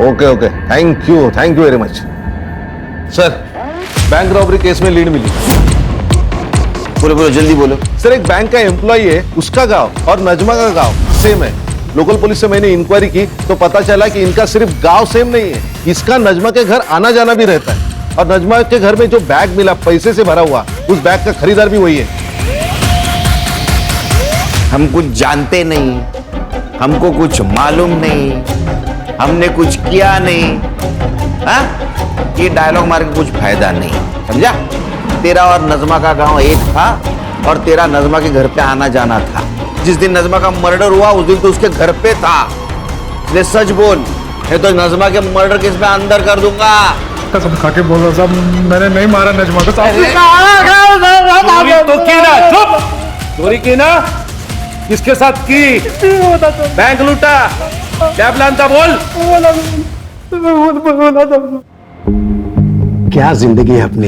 Okay okay, thank you very much. Sir bank robbery case में लीड मिली। बोलो जल्दी बोलो। सर एक बैंक का एम्प्लॉय है, उसका गांव और नजमा का गांव सेम है। लोकल पुलिस से मैंने इंक्वायरी की तो पता चला कि इनका सिर्फ गांव सेम नहीं है, इसका नजमा के घर आना जाना भी रहता है। और नजमा के घर में जो बैग मिला पैसे से भरा हुआ, उस बैग का खरीदार भी वही है। हम कुछ जानते नहीं, हमको कुछ मालूम नहीं, हमने कुछ किया नहीं। हाँ? ये डायलॉग मार के कुछ फायदा नहीं, समझा? तेरा और नजमा का गांव एक था और तेरा नजमा के घर पे आना जाना था। जिस दिन नजमा का मर्डर हुआ उस दिन तो उसके घर पे था। इसलिए सच बोल, नहीं तो नजमा के मर्डर केस में अंदर कर दूंगा। कसम खा के बोल रहा साहब, मैंने नहीं मारा नजमा को साहब। तो की ना, चुप। चोरी की ना, किसके साथ की? बैंक लूटा, क्या प्लान था बोल? क्या जिंदगी है अपनी।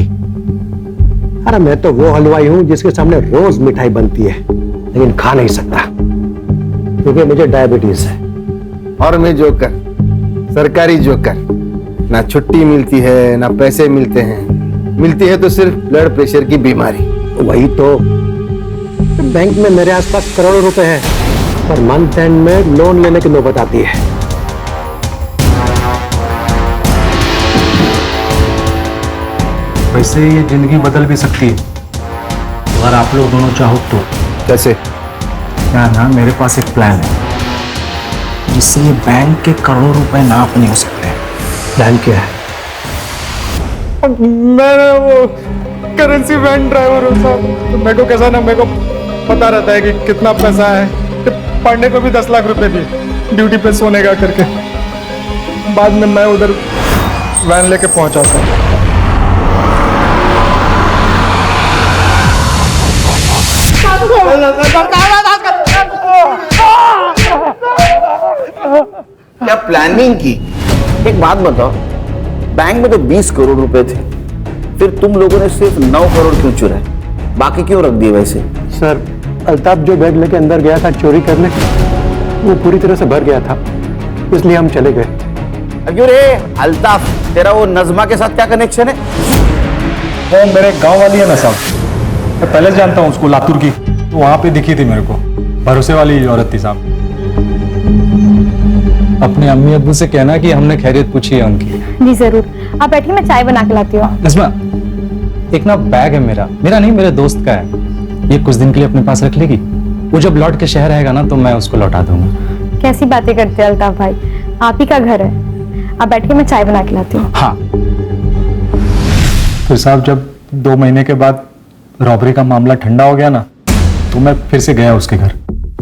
अरे मैं तो वो हलवाई हूं जिसके सामने रोज मिठाई बनती है, लेकिन खा नहीं सकता क्योंकि मुझे डायबिटीज है। और मैं जोकर, सरकारी जोकर। ना छुट्टी मिलती है ना पैसे मिलते हैं, मिलती है तो सिर्फ ब्लड प्रेशर की बीमारी। वही तो, बैंक में मेरे आसपास करोड़ों रुपए हैं पर मंथ एंड में लोन लेने की नौबत आती है। वैसे ये जिंदगी बदल भी सकती है अगर आप लोग दोनों चाहो तो। कैसे? क्या ना, मेरे पास एक प्लान है जिससे ये बैंक के करोड़ों रुपए ना अपने हो सकते हैं। प्लान क्या है? मैं वो करेंसी वैन ड्राइवर हूँ साहब, तो मेरे को कैसा ना, मेरे को पता रहता है कि कितना पैसा है। तो पांडे को भी 10 लाख रुपए दिए ड्यूटी पे सोने का करके। बाद में मैं उधर वैन लेके पहुंचा था। क्या प्लानिंग की? एक बात बताओ, बैंक में तो 20 करोड़ रुपए थे, फिर तुम लोगों ने सिर्फ 9 करोड़ क्यों चुराए? बाकी क्यों रख दिए वैसे? सर, अल्ताफ जो बैग लेके अंदर गया था चोरी करने, वो पूरी तरह से भर गया था, इसलिए हम चले गए। क्यों रे अल्ताफ, तेरा वो नजमा के साथ क्या कनेक्शन है? वो मेरे गांव वाली है ना साहब, मैं पहले से जानता हूँ उसको, लातूर की। तो वहां पे दिखी थी मेरे को, भरोसे वाली औरत थी साहब। अपने अम्मी अब्बू से कहना कि हमने खैरियत पूछी है उनकी। जी जरूर, आप बैठिए, मैं चाय बना के लाती हूँ। नज़मा, एक ना बैग है मेरा नहीं, मेरे दोस्त का है, ये कुछ दिन के लिए अपने पास रख लेगी। वो जब लौट के शहर आएगा ना तो मैं उसको लौटा दूंगा। कैसी बातें करते हैं अल्ताफ भाई, आप ही का घर है। आप बैठिए, मैं चाय बना के लाती हूँ। हाँ। फिर साहब, जब 2 महीने के बाद रॉबरी का मामला ठंडा हो गया ना, तो मैं फिर से गया उसके घर।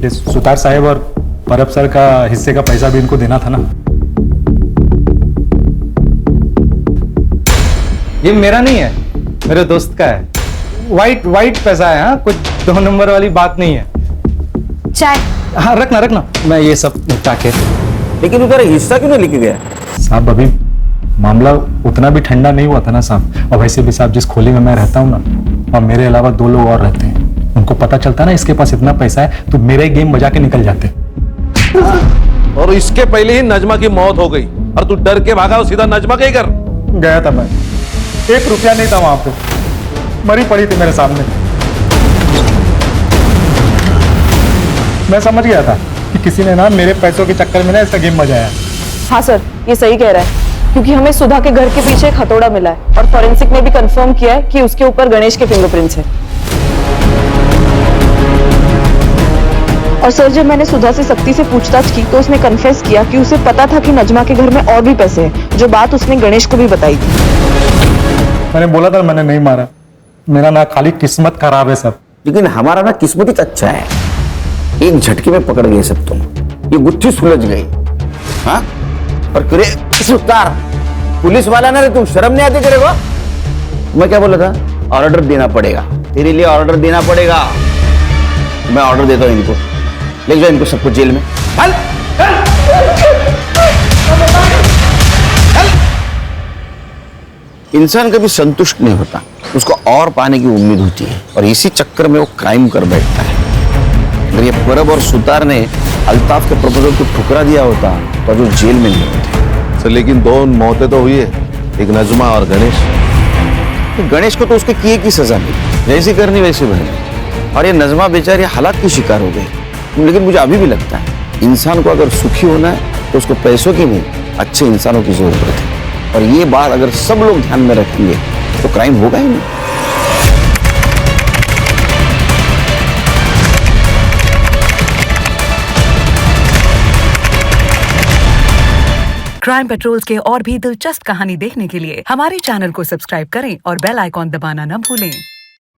ये सुतार साहब और परब सर का हिस्से का पैसा भी इनको देना था ना। ये मेरा नहीं है, मेरे दोस्त का है। वाइट पैसा है। हाँ, कुछ 2 नंबर वाली बात नहीं है। चाय? हाँ, रखना, मैं ये सब निपटा के। लेकिन उधर हिस्सा क्यों नहीं लेके गया? साहब, अभी मामला उतना भी ठंडा नहीं हुआ था ना साहब। और वैसे भी साहब, जिस खोली में मैं रहता हूँ ना, और मेरे अलावा 2 लोग और रहते हैं, उनको पता चलता ना इसके पास इतना पैसा है तो मेरा ही गेम बजा के निकल जाते। और इसके पहले ही नजमा की मौत हो गई और तू डर के भागा सीधा नजमा के घर गया था। मैं 1 रुपया नहीं था वहां पे, मरी पड़ी थी मेरे सामने। मैं समझ गया था कि किसी ने ना मेरे पैसों के चक्कर में ना इसका गेम बजाया। हाँ सर, ये सही कह रहा है, क्योंकि हमें सुधा के घर के पीछे एक हथौड़ा मिला है और फॉरेंसिक ने भी कंफर्म किया है कि उसके ऊपर गणेश के फिंगरप्रिंट्स हैं। और सर, जब मैंने सुधा से सख्ती से पूछताछ की तो उसने कन्फेस किया कि उसे पता था कि नजमा के घर में और भी पैसे हैं, जो बात उसने गणेश को भी बताई थी। मैंने बोला था मैंने नहीं मारा, मेरा ना खाली किस्मत खराब है सब। लेकिन हमारा ना किस्मत ही अच्छा है, एक झटके में पकड़ गए सब तुम, ये गुत्थी सुलझ गई। हाँ, और करे सुतार पुलिस वाला ना रे, तुम शर्म नहीं आती तेरे को? मैं क्या बोला था? ऑर्डर देना पड़ेगा, तेरे लिए ऑर्डर देना पड़ेगा। मैं ऑर्डर देता हूँ इनको, ले जाओ इनको सबको जेल में। हल! इंसान कभी संतुष्ट नहीं होता, उसको और पाने की उम्मीद होती है, और इसी चक्कर में वो क्राइम कर बैठता है। अगर ये परब और सुतार ने अल्ताफ के प्रपोजल को ठुकरा दिया होता तो जो जेल में नहीं होते। सर, लेकिन 2 मौतें तो हुई है, एक नजमा और गणेश को तो उसके किए की सजा मिली, जैसी करनी वैसी बनी, और ये नजमा बेचारी हालात की शिकार हो गई। लेकिन मुझे अभी भी लगता है, इंसान को अगर सुखी होना है तो उसको पैसों की नहीं, अच्छे इंसानों की जरूरत है। और ये बात अगर सब लोग ध्यान में रखेंगे तो क्राइम होगा ही नहीं। क्राइम पेट्रोल्स के और भी दिलचस्प कहानी देखने के लिए हमारे चैनल को सब्सक्राइब करें और बेल आइकॉन दबाना न भूलें।